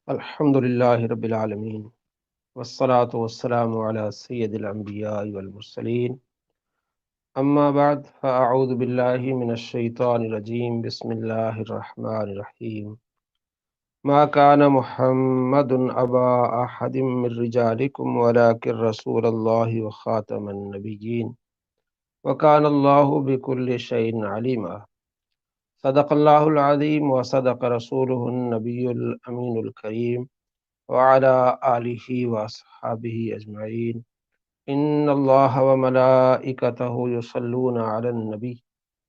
الحمد لله رب العالمين والصلاة والسلام على سيد الأنبياء والمرسلين أما بعد فأعوذ بالله من الشيطان الرجيم بسم الله الرحمن الرحيم ما كان محمد أبا أحد من رجالكم ولكن رسول الله وخاتم النبيين وكان الله بكل شيء عليما صدق الله العظيم وصدق رسوله النبي الأمين الكريم وعلى آله وأصحابه أجمعين إن الله وملائكته يصلون على النبي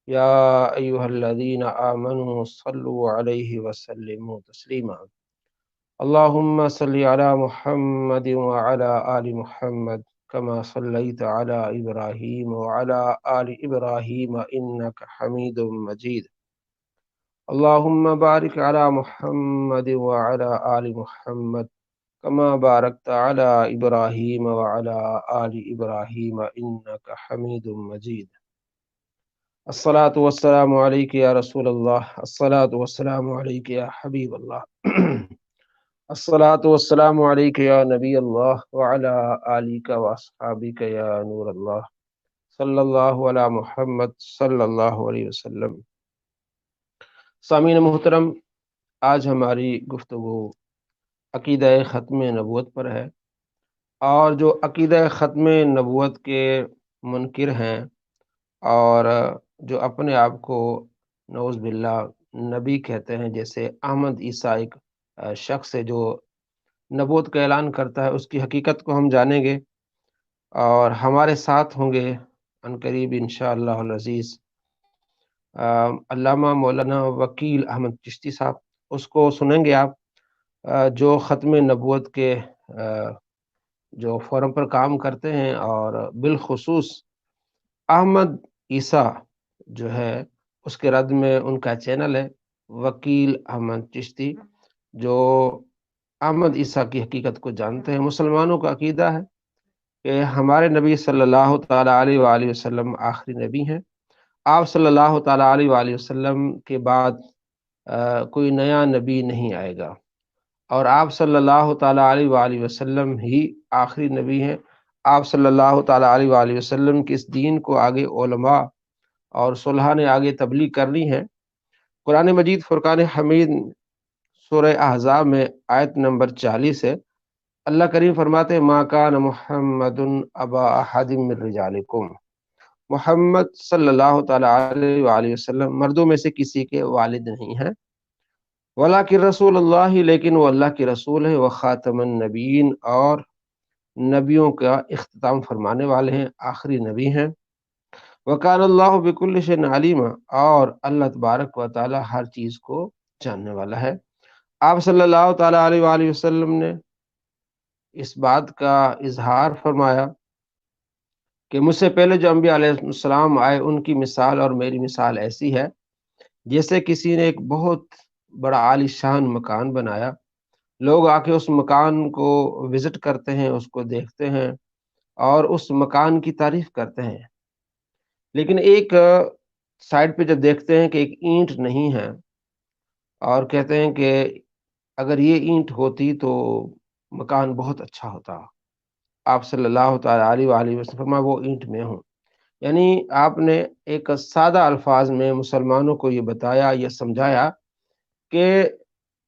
يا أيها الذين آمنوا صلوا عليه وسلموا تسليما اللهم صل على محمد وعلى آل محمد كما صليت على إبراهيم وعلى آل إبراهيم إنك حميد مجيد اللهم بارك على محمد وعلى آل محمد كما باركت على إبراهيم وعلى آل إبراهيم إنك حميد مجيد الصلاة والسلام عليك يا رسول الله الصلاة والسلام عليك يا حبيب الله الصلاة والسلام عليك يا نبي الله وعلى آلك وأصحابك يا نور الله صلی اللہ علی محمد صلی اللہ علیہ وسلم۔ سامعین محترم، آج ہماری گفتگو عقیدہ ختم نبوت پر ہے، اور جو عقیدہ ختم نبوت کے منکر ہیں اور جو اپنے آپ کو نعوذ باللہ نبی کہتے ہیں، جیسے احمد عیسیٰ ایک شخص ہے جو نبوت کا اعلان کرتا ہے، اس کی حقیقت کو ہم جانیں گے اور ہمارے ساتھ ہوں گے عنقریب انشاءاللہ العزیز علامہ مولانا وکیل احمد چشتی صاحب۔ اس کو سنیں گے آپ، جو ختم نبوت کے جو فورم پر کام کرتے ہیں، اور بالخصوص احمد عیسیٰ جو ہے اس کے رد میں ان کا چینل ہے وکیل احمد چشتی، جو احمد عیسیٰ کی حقیقت کو جانتے ہیں۔ مسلمانوں کا عقیدہ ہے کہ ہمارے نبی صلی اللہ تعالیٰ علیہ وآلہ وسلم آخری نبی ہیں۔ آپ صلی اللہ تعالیٰ علیہ وآلہ وسلم کے بعد کوئی نیا نبی نہیں آئے گا، اور آپ صلی اللہ تعالیٰ علیہ وآلہ وسلم ہی آخری نبی ہیں۔ آپ صلی اللہ تعالیٰ علیہ وآلہ وسلم کے اس دین کو آگے علماء اور صلحاء نے آگے تبلیغ کرنی ہے۔ قرآن مجید فرقان حمید سورہ احزاب میں آیت نمبر 40 ہے، اللہ کریم فرماتے ہیں ما کان محمد ابا احد من رجالکم، محمد صلی اللہ تعالیٰ علیہ وآلہ وسلم مردوں میں سے کسی کے والد نہیں ہیں، ولیکن رسول اللہ، لیکن وہ اللہ کے رسول ہیں، وخاتم النبیین، اور نبیوں کا اختتام فرمانے والے ہیں، آخری نبی ہیں، وکان اللہ بکل شیء علیما، اور اللہ تبارک و تعالی ہر چیز کو جاننے والا ہے۔ آپ صلی اللہ تعالیٰ علیہ وآلہ وسلم نے اس بات کا اظہار فرمایا کہ مجھ سے پہلے جو انبیاء علیہ السلام آئے ان کی مثال اور میری مثال ایسی ہے جیسے کسی نے ایک بہت بڑا عالی شان مکان بنایا، لوگ آ کے اس مکان کو وزٹ کرتے ہیں، اس کو دیکھتے ہیں اور اس مکان کی تعریف کرتے ہیں، لیکن ایک سائڈ پہ جب دیکھتے ہیں کہ ایک اینٹ نہیں ہے، اور کہتے ہیں کہ اگر یہ اینٹ ہوتی تو مکان بہت اچھا ہوتا۔ آپ صلی اللہ تعالیٰ علیہ وآلہ وسلم فرمایا وہ اینٹ میں ہوں، یعنی آپ نے ایک سادہ الفاظ میں مسلمانوں کو یہ بتایا، یہ سمجھایا کہ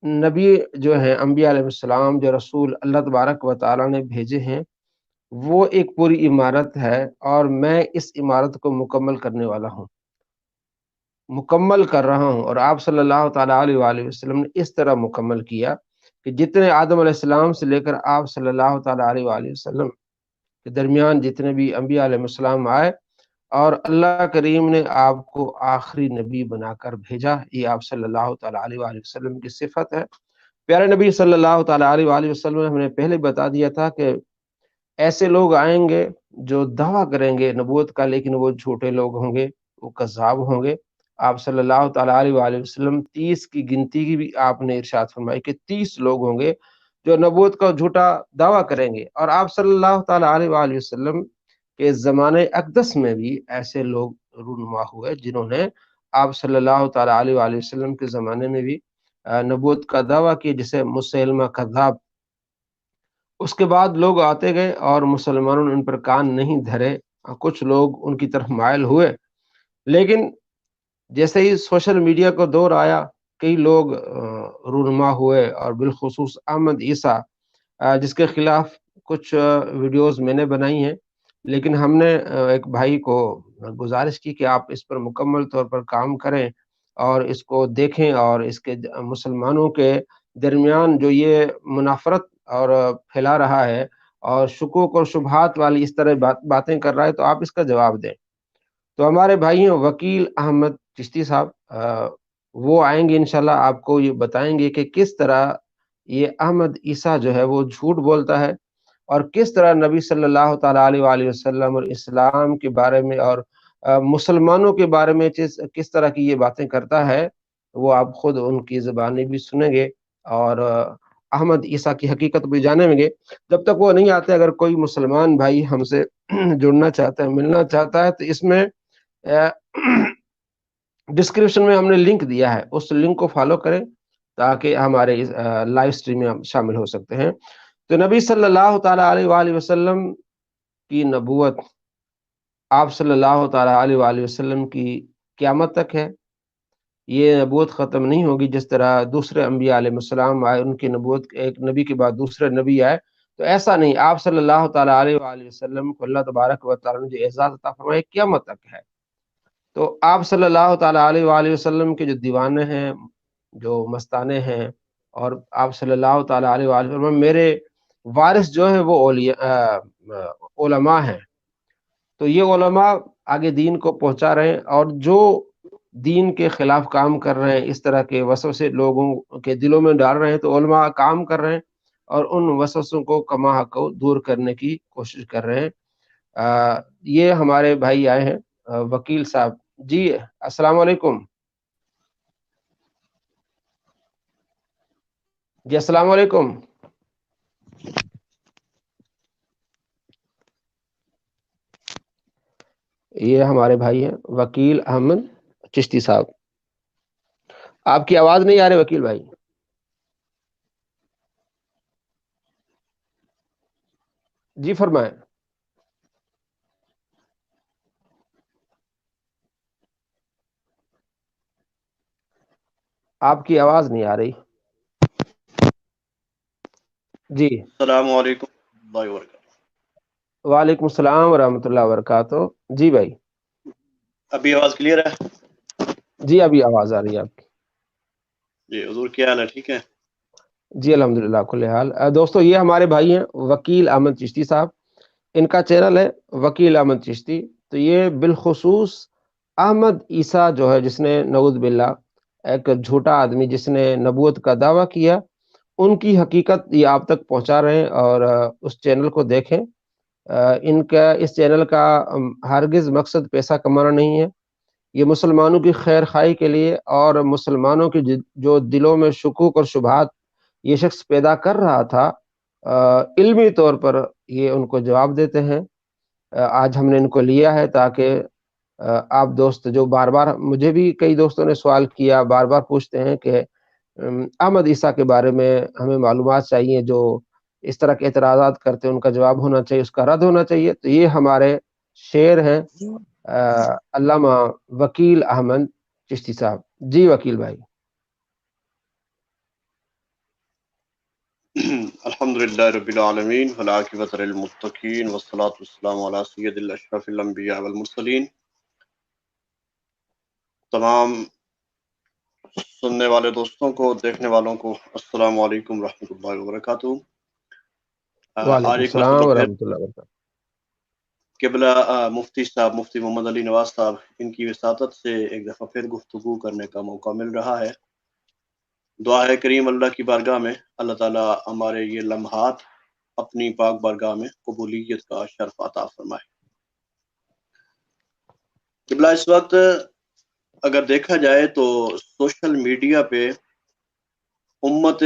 نبی جو ہیں، انبیاء علیہ السلام، جو رسول اللہ تبارک و تعالیٰ نے بھیجے ہیں، وہ ایک پوری عمارت ہے، اور میں اس عمارت کو مکمل کرنے والا ہوں، مکمل کر رہا ہوں۔ اور آپ صلی اللہ تعالیٰ علیہ وآلہ وسلم نے اس طرح مکمل کیا کہ جتنے آدم علیہ السلام سے لے کر آپ صلی اللہ تعالیٰ علیہ وآلہ وسلم کے درمیان جتنے بھی انبیاء علیہ السلام آئے، اور اللہ کریم نے آپ کو آخری نبی بنا کر بھیجا، یہ آپ صلی اللہ تعالیٰ علیہ وآلہ وسلم کی صفت ہے۔ پیارے نبی صلی اللہ تعالیٰ علیہ وآلہ وسلم نے ہم نے پہلے بتا دیا تھا کہ ایسے لوگ آئیں گے جو دعویٰ کریں گے نبوت کا، لیکن وہ جھوٹے لوگ ہوں گے، وہ کذاب ہوں گے۔ آپ صلی اللہ تعالیٰ علیہ وآلہ وسلم 30 کی گنتی کی بھی آپ نے ارشاد فرمائی کہ 30 لوگ ہوں گے جو نبوت کا جھوٹا دعویٰ کریں گے، اور آپ صلی اللہ تعالیٰ علیہ وآلہ وسلم کے زمانے اقدس میں بھی ایسے لوگ رونما ہوئے جنہوں نے آپ صلی اللہ تعالیٰ علیہ وآلہ وسلم کے زمانے میں بھی نبوت کا دعویٰ کیا، جسے مسیلمہ کذاب. اس کے بعد لوگ آتے گئے اور مسلمانوں نے ان پر کان نہیں دھرے. کچھ لوگ ان کی طرف مائل ہوئے، لیکن جیسے ہی سوشل میڈیا کو دور آیا، کئی لوگ رونما ہوئے، اور بالخصوص احمد عیسیٰ، جس کے خلاف کچھ ویڈیوز میں نے بنائی ہیں، لیکن ہم نے ایک بھائی کو گزارش کی کہ آپ اس پر مکمل طور پر کام کریں اور اس کو دیکھیں، اور اس کے مسلمانوں کے درمیان جو یہ منافرت اور پھیلا رہا ہے اور شکوک اور شبہات والی اس طرح باتیں کر رہا ہے، تو آپ اس کا جواب دیں. تو ہمارے بھائی ہیں وکیل احمد چشتی صاحب، وہ آئیں گے انشاءاللہ، آپ کو یہ بتائیں گے کہ کس طرح یہ احمد عیسیٰ جو ہے وہ جھوٹ بولتا ہے، اور کس طرح نبی صلی اللہ تعالیٰ علیہ وآلہ وسلم اور اسلام کے بارے میں اور مسلمانوں کے بارے میں کس طرح کی یہ باتیں کرتا ہے. وہ آپ خود ان کی زبانی بھی سنیں گے اور احمد عیسیٰ کی حقیقت بھی جانیں گے. جب تک وہ نہیں آتے، اگر کوئی مسلمان بھائی ہم سے جڑنا چاہتا ہے، ملنا چاہتا ہے، تو اس میں ڈسکرپشن میں ہم نے لنک دیا ہے، اس لنک کو فالو کریں تاکہ ہمارے لائیو اسٹریم میں ہم شامل ہو سکتے ہیں. تو نبی صلی اللہ تعالیٰ علیہ وآلہ وسلم کی نبوت آپ صلی اللہ تعالیٰ علیہ وآلہ وسلم کی قیامت تک ہے. یہ نبوت ختم نہیں ہوگی. جس طرح دوسرے انبیاء علیہ السلام آئے، ان کی نبوت ایک نبی کے بعد دوسرے نبی آئے، تو ایسا نہیں. آپ صلی اللہ تعالیٰ علیہ وآلہ وسلم کو اللہ تبارک و تعالیٰ نے جو اعزاز عطا فرمایا قیامت تک ہے. تو آپ صلی اللہ تعالیٰ علیہ وآلہ وسلم کے جو دیوانے ہیں، جو مستانے ہیں، اور آپ صلی اللہ تعالیٰ علیہ وآلہ وسلم میرے وارث جو ہے وہ علماء ہیں. تو یہ علماء آگے دین کو پہنچا رہے ہیں، اور جو دین کے خلاف کام کر رہے ہیں، اس طرح کے وسوسے لوگوں کے دلوں میں ڈال رہے ہیں، تو علماء کام کر رہے ہیں اور ان وسوسوں کو کما حق کو دور کرنے کی کوشش کر رہے ہیں. یہ ہمارے بھائی آئے ہیں وکیل صاحب. جی السلام علیکم. جی السلام علیکم. یہ ہمارے بھائی ہیں وکیل احمد چشتی صاحب. آپ کی آواز نہیں آ رہی وکیل بھائی. جی فرمائیں. آپ کی آواز نہیں آ رہی. جی السلام علیکم اللہ وبرکاتہ. وعلیکم السلام ورحمۃ اللہ وبرکاتہ. جی بھائی. ابھی آواز کلیئر ہے؟ جی ابھی آواز آ رہی ہے آپ کی. جی حضور کیا حال ہے؟ ٹھیک ہے جی الحمدللہ کل حال. دوستو یہ ہمارے بھائی ہیں وکیل احمد چشتی صاحب. ان کا چینل ہے وکیل احمد چشتی. تو یہ بالخصوص احمد عیسیٰ جو ہے، جس نے نعوذ باللہ ایک جھوٹا آدمی جس نے نبوت کا دعویٰ کیا، ان کی حقیقت یہ آپ تک پہنچا رہے ہیں. اور اس چینل کو دیکھیں. ان کا اس چینل کا ہرگز مقصد پیسہ کمانا نہیں ہے. یہ مسلمانوں کی خیر خواہی کے لیے، اور مسلمانوں کی جو دلوں میں شکوک اور شبہات یہ شخص پیدا کر رہا تھا، علمی طور پر یہ ان کو جواب دیتے ہیں. آج ہم نے ان کو لیا ہے تاکہ آپ دوست جو بار بار مجھے بھی کئی دوستوں نے سوال کیا، بار بار پوچھتے ہیں کہ احمد عیسیٰ کے بارے میں ہمیں معلومات چاہیے، جو اس طرح کے اعتراضات کرتے ہیں ان کا جواب ہونا چاہیے، اس کا رد ہونا چاہیے. تو یہ ہمارے شعر ہیں علامہ وکیل احمد چشتی صاحب. جی وکیل بھائی. الحمدللہ رب العالمین والعاقبۃ للمتقین والصلاۃ والسلام علی سید الاشرف الانبیاء والمرسلین. تمام سننے والے دوستوں کو، دیکھنے والوں کو السلام علیکم ورحمۃ اللہ وبرکاتہ. وعلیکم آج ایک السلام مرتبہ پھر ورحمۃ اللہ وبرکاتہ. قبلہ مفتی صاحب مفتی محمد علی نواز صاحب ان کی وساطت سے ایک دفعہ پھر گفتگو کرنے کا موقع مل رہا ہے. دعا ہے کریم اللہ کی بارگاہ میں اللہ تعالیٰ ہمارے یہ لمحات اپنی پاک بارگاہ میں قبولیت کا شرف عطا فرمائے. قبلہ اس وقت اگر دیکھا جائے تو سوشل میڈیا پہ امت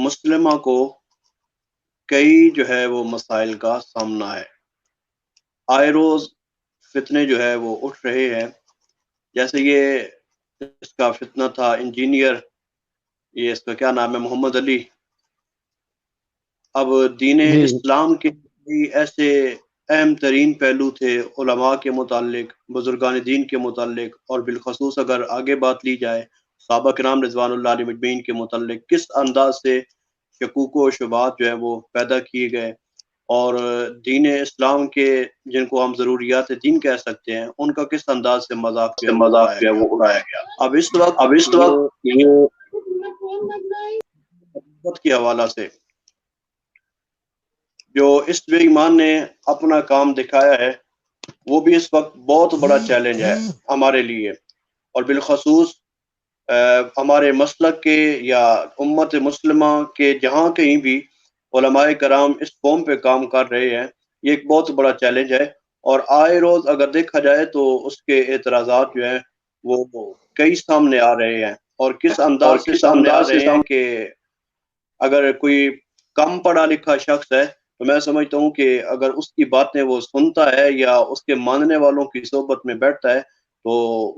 مسلمہ کو کئی جو ہے وہ مسائل کا سامنا ہے. آئے روز فتنے جو ہے وہ اٹھ رہے ہیں. جیسے یہ اس کا فتنہ تھا انجینئر یہ اس کا کیا نام ہے، محمد علی. اب دین جی اسلام کے ایسے اہم ترین پہلو تھے علماء کے متعلق، بزرگان دین کے متعلق، اور بالخصوص اگر آگے بات لی جائے صحابہ کرام رضوان اللہ علیہ مجمعین کے متعلق، کس انداز سے شکوک و شبہات جو ہے وہ پیدا کیے گئے، اور دین اسلام کے جن کو ہم ضروریات دین کہہ سکتے ہیں ان کا کس انداز سے مذاق جو ہے وہ اڑایا گیا. اب اس وقت یہ محبت کے حوالہ سے جو اس بے ایمان نے اپنا کام دکھایا ہے وہ بھی اس وقت بہت بڑا چیلنج ہے ہمارے لیے، اور بالخصوص ہمارے مسلک کے یا امت مسلمہ کے جہاں کہیں بھی علماء کرام اس قوم پہ کام کر رہے ہیں، یہ ایک بہت بڑا چیلنج ہے. اور آئے روز اگر دیکھا جائے تو اس کے اعتراضات جو ہیں وہ کئی سامنے آ رہے ہیں، اور کس انداز سے سامنے آ رہے ہیں کہ اگر کوئی کم پڑھا لکھا شخص ہے تو میں سمجھتا ہوں کہ اگر اس کی باتیں وہ سنتا ہے یا اس کے ماننے والوں کی صحبت میں بیٹھتا ہے تو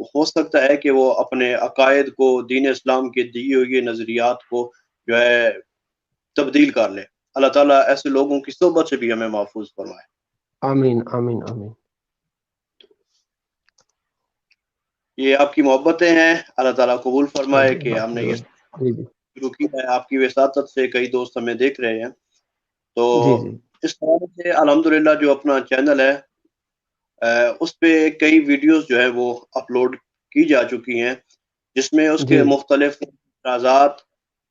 ہو سکتا ہے کہ وہ اپنے عقائد کو، دین اسلام کے دیے ہوئے نظریات کو جو ہے تبدیل کر لے. اللہ تعالیٰ ایسے لوگوں کی صحبت سے بھی ہمیں محفوظ فرمائے. آمین آمین آمین. یہ آپ کی محبتیں ہیں، اللہ تعالیٰ قبول فرمائے کہ ہم نے یہ جی جی شروع کی ہے. آپ کی وساطت سے کئی دوست ہمیں دیکھ رہے ہیں، تو جی جی اس طرح سے الحمدللہ جو اپنا چینل ہے اس پہ کئی ویڈیوز جو ہے وہ اپلوڈ کی جا چکی ہیں، جس میں اس جی کے مختلف اعتراضات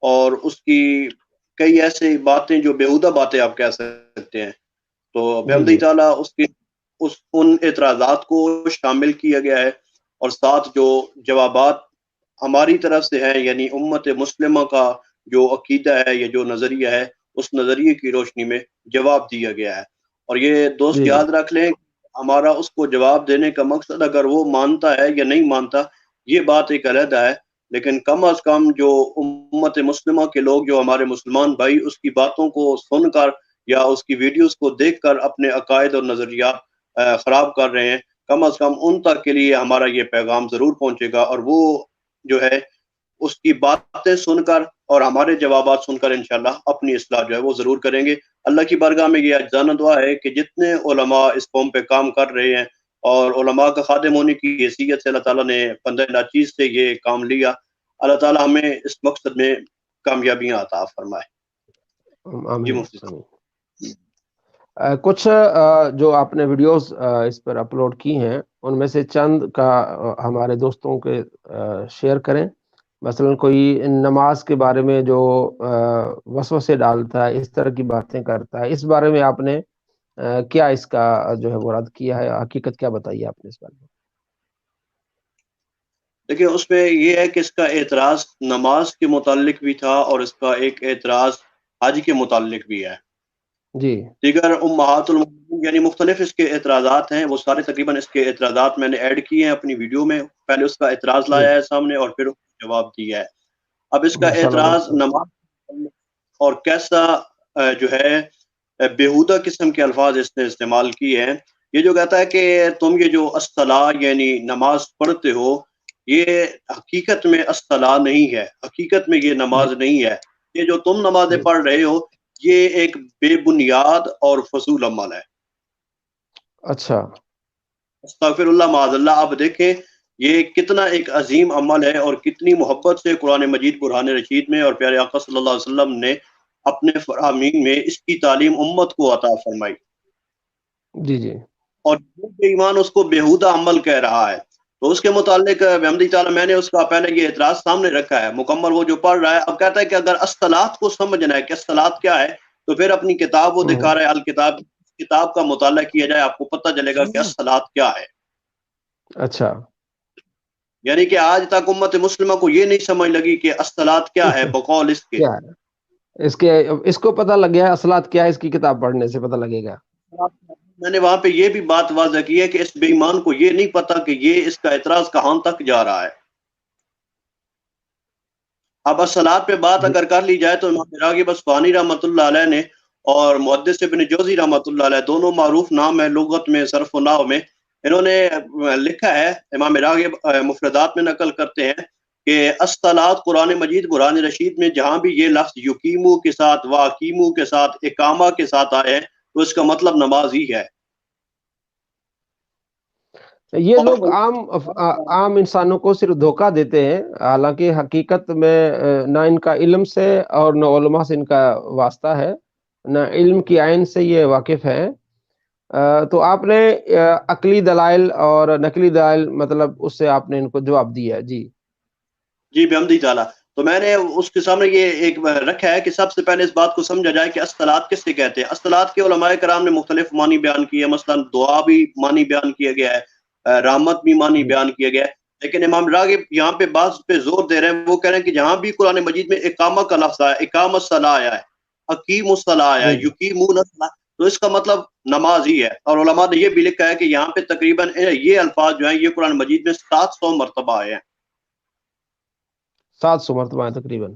اور اس کی کئی ایسی باتیں جو بیہودہ باتیں آپ کہہ سکتے ہیں، تو جی بحمدہ جی تعالیٰ ان اعتراضات کو شامل کیا گیا ہے، اور ساتھ جو جوابات ہماری طرف سے ہیں، یعنی امت مسلمہ کا جو عقیدہ ہے یا جو نظریہ ہے اس نظریے کی روشنی میں جواب دیا گیا ہے. اور یہ دوست جی یاد رکھ لیں، ہمارا اس کو جواب دینے کا مقصد اگر وہ مانتا ہے یا نہیں مانتا یہ بات ایک علیحدہ ہے، لیکن کم از کم جو امت مسلمہ کے لوگ، جو ہمارے مسلمان بھائی اس کی باتوں کو سن کر یا اس کی ویڈیوز کو دیکھ کر اپنے عقائد اور نظریات خراب کر رہے ہیں، کم از کم ان تک کے لیے ہمارا یہ پیغام ضرور پہنچے گا، اور وہ جو ہے اس کی باتیں سن کر اور ہمارے جوابات سن کر انشاءاللہ اپنی اصلاح جو ہے وہ ضرور کریں گے. اللہ کی بارگاہ میں یہ اجزانہ دعا ہے کہ جتنے علماء اس قوم پہ کام کر رہے ہیں اور علماء کا خادم ہونے کی حیثیت سے اللہ تعالیٰ نے بندہ ناچیز سے یہ کام لیا، اللہ تعالیٰ ہمیں اس مقصد میں کامیابیاں عطا فرمائے. جی آمین مفتی صاحب. آمین. کچھ جو آپ نے ویڈیوز اس پر اپلوڈ کی ہیں ان میں سے چند کا ہمارے دوستوں کے شیئر کریں. مثلا کوئی نماز کے بارے میں جو وسوسے ڈالتا ہے، اس طرح کی باتیں کرتا ہے، اس بارے میں آپ نے کیا اس کا جو ہے وہ رد کیا ہے، حقیقت کیا بتائی آپ نے اس بارے میں؟ دیکھیں اس میں یہ ہے کہ اس کا اعتراض نماز کے متعلق بھی تھا اور اس کا ایک اعتراض حج کے متعلق بھی ہے. جی دیگر امہات المومنین یعنی مختلف اس کے اعتراضات ہیں، وہ سارے تقریباً اس کے اعتراضات میں نے ایڈ کیے ہیں اپنی ویڈیو میں. پہلے اس کا اعتراض لایا ہے سامنے اور پھر جواب دیا ہے. اب اس کا ماشاء اللہ اعتراض ماشاء اللہ. نماز اور کیسا جو ہے بیہودہ قسم کے الفاظ اس نے استعمال کیے ہیں. یہ جو کہتا ہے کہ تم یہ جو الصلاۃ یعنی نماز پڑھتے ہو، یہ حقیقت میں الصلاۃ نہیں ہے، حقیقت میں یہ نماز نہیں ہے. یہ جو تم نمازیں پڑھ رہے ہو یہ ایک بے بنیاد اور فضول عمل ہے. اچھا استغفر اللہ معاذ اللہ. آپ دیکھیں یہ کتنا ایک عظیم عمل ہے اور کتنی محبت سے قرآن مجید برہان رشید میں اور پیارے آقا صلی اللہ علیہ وسلم نے اپنے فرامین میں اس کی تعلیم امت کو عطا فرمائی. جی جی. اور ایمان اس کو بیہودہ عمل کہہ رہا ہے. تو اس کے متعلق بحمدہ تعالیٰ میں نے اس کا پہلے یہ اعتراض سامنے رکھا ہے مکمل، وہ جو پڑھ رہا ہے. اب کہتا ہے کہ اگر الصلاۃ کو سمجھنا ہے کہ الصلاۃ کیا ہے تو پھر اپنی کتاب وہ دکھا رہا ہے، الکتاب، کتاب کا مطالعہ کیا جائے آپ کو پتہ چلے گا کہ الصلاۃ کیا ہے. اچھا یعنی کہ آج تک امت مسلمہ کو یہ نہیں سمجھ لگی کہ الصلاۃ کیا ہے بقول اس کے. کیا ہے اس کو پتہ لگ گیا الصلاۃ کیا ہے، اس کی کتاب پڑھنے سے پتہ لگے گا. میں نے وہاں پہ یہ بھی بات واضح کی ہے کہ اس بے ایمان کو یہ نہیں پتا کہ یہ اس کا اعتراض کہاں تک جا رہا ہے. اب الصلاۃ پہ بات اگر کر لی جائے تو امام راغب اصفہانی رحمۃ اللہ علیہ نے اور محدث ابن جوزی رحمۃ اللہ علیہ، دونوں معروف نام ہے لغت میں، صرف و نحو میں، انہوں نے لکھا ہے، امام راغب مفردات میں نقل کرتے ہیں کہ الصلاۃ قرآن مجید قرآن رشید میں جہاں بھی یہ لفظ یقیمو کے ساتھ واقیمو کے ساتھ اقامہ کے ساتھ آئے تو اس کا مطلب نماز ہی ہے. یہ لوگ عام انسانوں کو صرف دھوکہ دیتے ہیں، حالانکہ حقیقت میں نہ ان کا علم سے اور نہ علماء سے ان کا واسطہ ہے، نہ علم کی عین سے یہ واقف ہے. تو آپ نے عقلی دلائل اور نقلی دلائل مطلب اس سے آپ نے ان کو جواب دیا. جی بحمدی تعالیٰ. تو میں نے اس کے سامنے یہ ایک رکھا ہے کہ سب سے پہلے اس بات کو سمجھا جائے کہ الصلاۃ کس سے کہتے ہیں. الصلاۃ کے علماء کرام نے مختلف معنی بیان کیے ہیں، مثلا دعا بھی معنی بیان کیا گیا ہے، رحمت بھی معنی بیان کیا گیا ہے. لیکن امام راغب یہاں پہ بعض پہ زور دے رہے ہیں، وہ کہہ رہے ہیں کہ جہاں بھی قرآن مجید میں اقامہ کا لفظ آیا، اقام الصلاۃ آیا ہے، اقیم الصلاۃ آیا ہے، یقیمون الصلاۃ، تو اس کا مطلب نماز ہی ہے. اور علماء نے یہ بھی لکھا ہے کہ یہاں پہ تقریباً یہ الفاظ جو ہیں یہ قرآن مجید میں 700 مرتبہ آئے ہیں. 700 مرتبہ ہے تقریباً.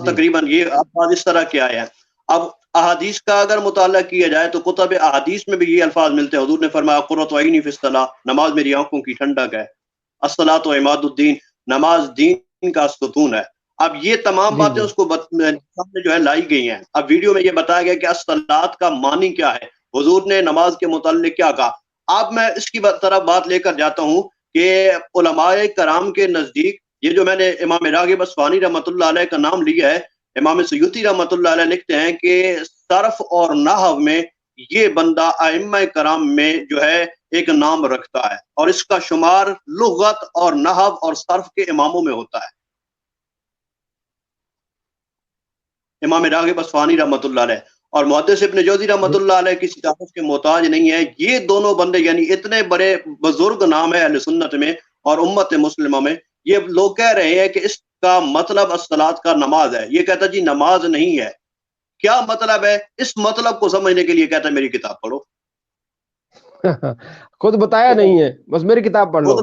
تقریباً یہ الفاظ اس طرح کے آئے ہیں. اب احادیث کا اگر مطالعہ کیا جائے تو کتب احادیث میں بھی یہ الفاظ ملتے ہیں. حضور نے فرمایا قرۃ عینی فی الصلاۃ، نماز میری آنکھوں کی ٹھنڈک ہے. الصلاۃ عماد الدین، نماز دین کا ستون ہے. اب یہ تمام باتیں اس کو سامنے جو ہے لائی گئی ہیں. اب ویڈیو میں یہ بتایا گیا کہ الصلاۃ کا معنی کیا ہے، حضور نے نماز کے متعلق کیا کہا. اب میں اس کی طرف بات لے کر جاتا ہوں کہ علماء کرام کے نزدیک یہ جو میں نے امام راغب اصفہانی رحمۃ اللہ علیہ کا نام لیا ہے، امام سیوطی رحمۃ اللہ علیہ لکھتے ہیں کہ صرف اور نحو میں یہ بندہ ائمہ کرام میں جو ہے ایک نام رکھتا ہے، اور اس کا شمار لغت اور نحو اور صرف کے اماموں میں ہوتا ہے. امام راغب اصفہانی رحمۃ اللہ علیہ اور محدث ابن جوزی رحمۃ اللہ علیہ کسی تعارف کے محتاج نہیں ہے. یہ دونوں بندے یعنی اتنے بڑے بزرگ نام ہے اہل سنت میں اور امت مسلمہ میں، یہ لوگ کہہ رہے ہیں کہ اس کا مطلب الصلاۃ کا نماز ہے. یہ کہتا جی نماز نہیں ہے. کیا مطلب ہے؟ اس مطلب کو سمجھنے کے لیے کہتا ہے میری کتاب پڑھو. خود بتایا نہیں ہے، بس میری کتاب پڑھ لو،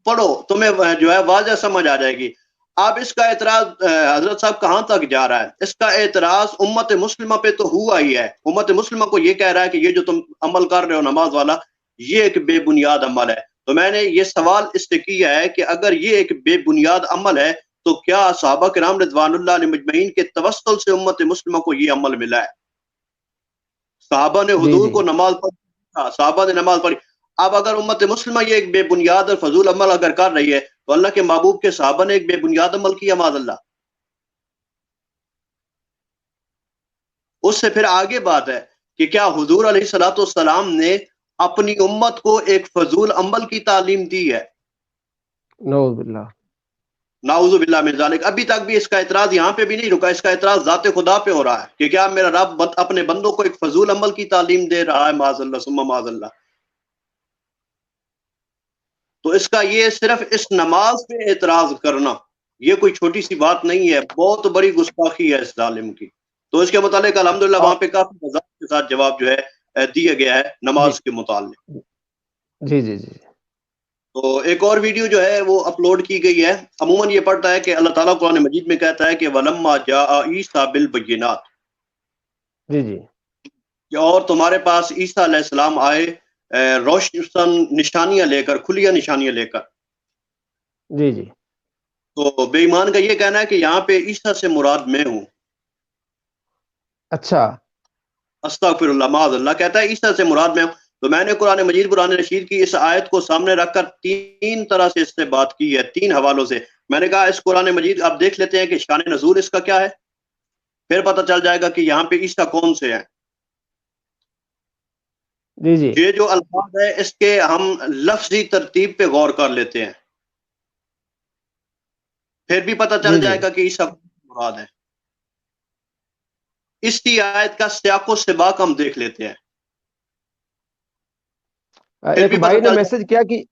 پڑھو، تمہیں جو ہے واضح سمجھ آ جائے گی. اب اس کا اعتراض حضرت صاحب کہاں تک جا رہا ہے؟ اس کا اعتراض امت مسلمہ پہ تو ہوا ہی ہے. امت مسلمہ کو یہ کہہ رہا ہے کہ یہ جو تم عمل کر رہے ہو نماز والا، یہ ایک بے بنیاد عمل ہے. تو میں نے یہ سوال اس سے کیا ہے کہ اگر یہ ایک بے بنیاد عمل ہے تو کیا صحابہ کرام رضوان اللہ علیہ مجمعین کے توسل سے امت مسلمہ کو یہ عمل ملا ہے؟ صحابہ نے حضور کو نماز پڑھی، صحابہ نے نماز پڑھی. اب اگر امت مسلمہ یہ ایک بے بنیاد اور فضول عمل اگر کر رہی ہے تو اللہ کے محبوب کے صحابہ نے ایک بے بنیاد عمل کیا معاذ اللہ. اس سے پھر آگے بات ہے کہ کیا حضور علیہ الصلوۃ والسلام نے اپنی امت کو ایک فضول عمل کی تعلیم دی ہے؟ نعوذ باللہ، نعوذ باللہ من ذالک. ابھی تک بھی اس کا اعتراض یہاں پہ بھی نہیں رکا. اس کا اعتراض ذات خدا پہ ہو رہا ہے کہ کیا میرا رب اپنے بندوں کو ایک فضول عمل کی تعلیم دے رہا ہے معاذ اللہ ثم معاذ اللہ. تو اس کا یہ صرف اس نماز پہ اعتراض کرنا یہ کوئی چھوٹی سی بات نہیں ہے، بہت بڑی گستاخی ہے اس ظالم کی. تو اس کے متعلق الحمدللہ وہاں پہ کافی وضاحت کے ساتھ جواب جو ہے دیا گیا ہے نماز کے متعلق. جی جی جی. تو ایک اور ویڈیو جو ہے وہ اپلوڈ کی گئی ہے. عموماً یہ پڑھتا ہے کہ اللہ تعالیٰ قرآن مجید میں کہتا ہے کہ وَلَمَّا جَاءَ عِیسَىٰ بِالْبَيِّنَاتِ، جی جی، اور تمہارے پاس عیسیٰ علیہ السلام آئے روشن نشانیاں لے کر، کھلیاں نشانیاں لے کر. جی جی. تو بے ایمان کا یہ کہنا ہے کہ یہاں پہ عیسیٰ سے مراد میں ہوں. اچھا، استغفر اللہ، معاذ اللہ. کہتا ہے عیسیٰ سے مراد میں ہوں. تو میں نے قرآن مجید قرآن رشید کی اس آیت کو سامنے رکھ کر 3 طرح سے اس سے بات کی ہے، 3 حوالوں سے. میں نے کہا اس قرآن مجید آپ دیکھ لیتے ہیں کہ شان نزول اس کا کیا ہے، پھر پتہ چل جائے گا کہ یہاں پہ عیسیٰ کون سے ہیں. جی جی. یہ جو الفاظ ہے اس کے ہم لفظی ترتیب پہ غور کر لیتے ہیں، پھر بھی پتہ چل جائے گا کہ عیسیٰ مراد ہے. اس کی آیت کا سیاق و سباق ہم دیکھ لیتے ہیں. ایک بھائی نے میسج کیا کہ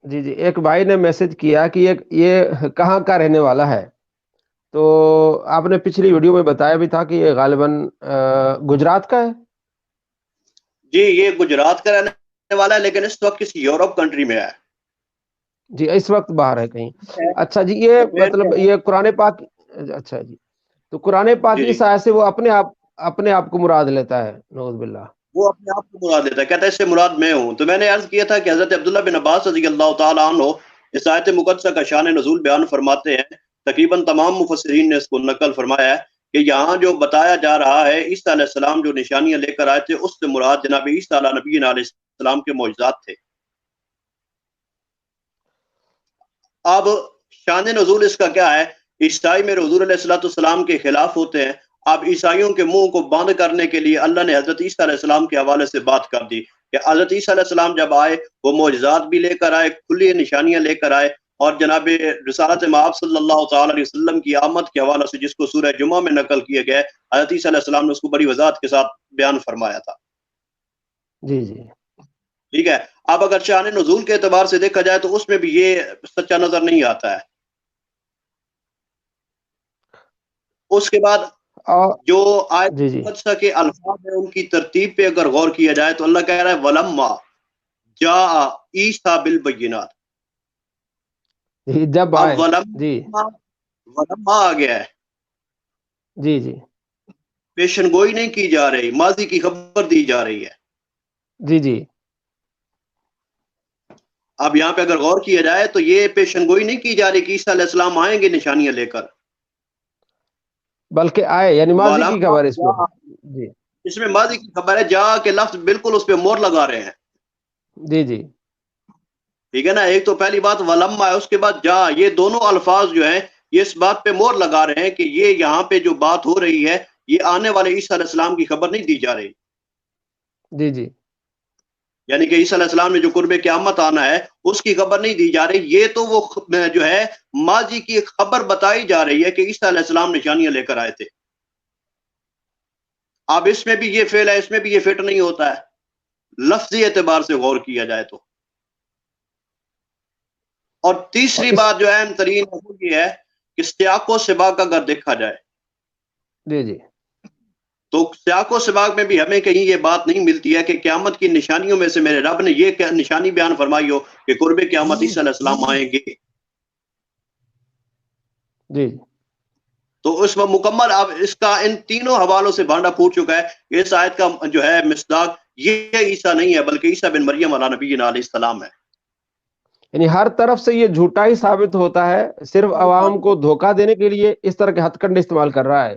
جی جی، ایک بھائی نے میسج کیا کہ یہ کہاں کا رہنے والا ہے. تو آپ نے پچھلی ویڈیو میں بتایا بھی تھا کہ یہ غالباً گجرات کا ہے. جی یہ گجرات کا رہنے والا ہے، لیکن اس وقت کسی یورپ کنٹری میں ہے. جی اس وقت باہر ہے کہیں. اچھا جی، یہ مطلب یہ قرآن پاک، اچھا جی، تو قرآن پاک کی اس آیت سے وہ اپنے آپ کو مراد لیتا ہے. نعوذ باللہ، وہ اپنے آپ کو مراد لیتا ہے، کہتا ہے اس سے مراد میں ہوں. تو میں نے عرض کیا تھا کہ حضرت عبداللہ بن عباس رضی اللہ تعالیٰ عنہ اس آیت مقدسہ کا شان نزول بیان فرماتے ہیں، تقریباً تمام مفسرین نے اس کو نقل فرمایا ہے کہ یہاں جو بتایا جا رہا ہے عیسیٰ علیہ السلام جو نشانیاں لے کر آئے تھے، اس سے مراد جناب عیسیٰ نبی علیہ السلام کے معجزات تھے۔ اب شان نزول اس کا کیا ہے؟ عیسائی میں حضور علیہ السلام کے خلاف ہوتے ہیں۔ اب عیسائیوں کے منہ کو بند کرنے کے لیے اللہ نے حضرت عیسیٰ علیہ السلام کے حوالے سے بات کر دی کہ حضرت عیسیٰ علیہ السلام جب آئے وہ معجزات بھی لے کر آئے، کھلی نشانیاں لے کر آئے، اور جناب رسالت مآب صلی اللہ تعالی علیہ وسلم کی آمد کے حوالے سے جس کو سورہ جمعہ میں نقل کیا گیا ہے، حضرت عیسیٰ علیہ السلام نے اس کو بڑی وضاحت کے ساتھ بیان فرمایا تھا۔ جی جی ٹھیک ہے، اب اگر شان نزول کے اعتبار سے دیکھا جائے تو اس میں بھی یہ سچا نظر نہیں آتا ہے۔ اس کے بعد جو آیت مقدسہ کے الفاظ ہیں ان کی ترتیب پہ اگر غور کیا جائے تو اللہ کہہ رہا ہے وَلَمَّا جَاءَ عِیسیٰ بِالْبَيِّنَاتِ، جب آئے وَلَمَّا آ گیا ہے، جی جی پیشن گوئی نہیں کی جا رہی، ماضی کی خبر دی جا رہی ہے۔ جی جی اب یہاں پہ اگر غور کیا جائے تو یہ پیشن گوئی نہیں کی جا رہی کہ عیسیٰ علیہ السلام آئیں گے نشانیاں لے کر، بلکہ آئے یعنی ماضی کی خبر اس میں۔ جی اس میں ماضی کی خبر ہے، جا کے لفظ بالکل اس پہ مور لگا رہے ہیں۔ جی جی ٹھیک ہے نا، ایک تو پہلی بات ولما ہے، اس کے بعد جا، یہ دونوں الفاظ جو ہیں یہ اس بات پہ مور لگا رہے ہیں کہ یہ یہاں پہ جو بات ہو رہی ہے یہ آنے والے عیسیٰ علیہ السلام کی خبر نہیں دی جا رہی۔ جی جی یعنی کہ عیسیٰ علیہ السلام نے جو قرب قیامت آنا ہے اس کی خبر نہیں دی جا رہی، یہ تو وہ جو ہے ماضی کی خبر بتائی جا رہی ہے کہ عیسیٰ علیہ السلام نشانیاں لے کر آئے تھے۔ اب اس میں بھی یہ فعل ہے، اس میں بھی یہ فٹ نہیں ہوتا ہے لفظی اعتبار سے غور کیا جائے تو۔ اور تیسری بات جو اہم ترین وہ یہ ہے کہ سیاق و سباق اگر دیکھا جائے جی جی تو سیاق و سباق میں بھی ہمیں کہیں یہ بات نہیں ملتی ہے کہ قیامت کی نشانیوں میں سے میرے رب نے یہ نشانی بیان فرمائی ہو کہ قرب قیامت عیسیٰ علیہ السلام آئیں گے۔ جی تو اس میں مکمل اب اس کا ان تینوں حوالوں سے بھانڈا پھوٹ چکا ہے۔ اس آیت کا جو ہے مصداق یہ عیسیٰ نہیں ہے بلکہ عیسیٰ بن مریم علیہ نبینا علیہ السلام ہے۔ یعنی ہر طرف سے یہ جھوٹا ہی ثابت ہوتا ہے، صرف عوام کو دھوکہ دینے کے لیے اس طرح کے ہتھ کنڈے استعمال کر رہا ہے۔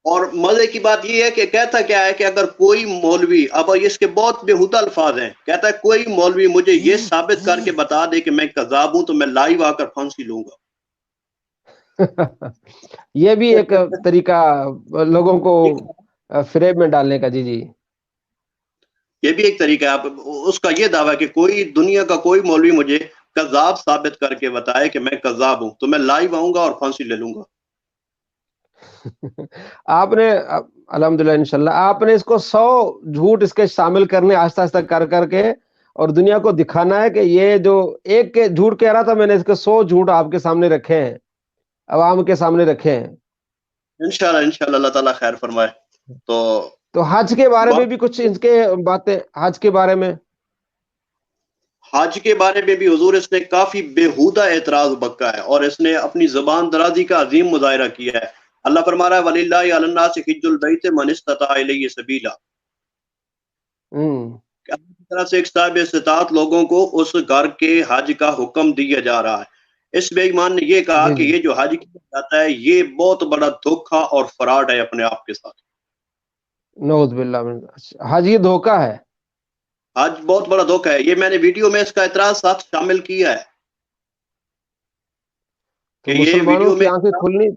اور مزے کی بات یہ ہے کہ کہتا کیا ہے کہ اگر کوئی مولوی، اب اس کے بہت بےہودہ الفاظ ہیں، کہتا ہے کوئی مولوی مجھے یہ ثابت کر کے بتا دے کہ میں کذاب ہوں تو میں لائیو آ کر پھانسی لوں گا۔ یہ بھی ایک طریقہ لوگوں کو فریب میں ڈالنے کا۔ جی جی یہ بھی ایک طریقہ ہے اس کا، یہ دعویٰ کہ کوئی دنیا کا کوئی مولوی مجھے کذاب ثابت کر کے بتائے کہ میں کذاب ہوں تو میں لائیو آؤں گا اور پھانسی لے لوں گا۔ آپ نے الحمدللہ انشاءاللہ آپ نے اس کو 100 جھوٹ اس کے شامل کرنے آہستہ آہستہ کر کر کے اور دنیا کو دکھانا ہے کہ یہ جو ایک کے جھوٹ کہہ رہا تھا میں نے اس کے 100 جھوٹ آپ کے سامنے رکھے ہیں، عوام کے سامنے رکھے ہیں۔ انشاءاللہ اللہ تعالیٰ خیر فرمائے۔ تو حج کے بارے میں بھی کچھ ان کے باتیں، حج کے بارے میں بھی حضور اس نے کافی بےہودہ اعتراض بکا ہے اور اس نے اپنی زبان درازی کا عظیم مظاہرہ کیا ہے۔ اللہ فرما رہا ہے وَلِلَّهِ عَلَى النَّاسِ حِجُّ الْبَيْتِ مَنِ اسْتَطَاعَ إِلَيْهِ سَبِيلًا، کہ اللہ کی طرف سے ایک صاحب استطاعت لوگوں کو اس گھر کے حج کا حکم دیا جا رہا ہے۔ اس بے ایمان نے یہ کہا کہ یہ جو حج کیا جاتا ہے یہ بہت بڑا دھوکہ اور فراڈ ہے اپنے آپ کے ساتھ۔ نعوذ باللہ من حج یہ دھوکہ ہے، حج بہت بڑا دھوکہ ہے۔ یہ میں نے ویڈیو میں اس کا اعتراض ساتھ شامل کیا ہے کہ مسلمانوں کی آنکھیں کھلنی،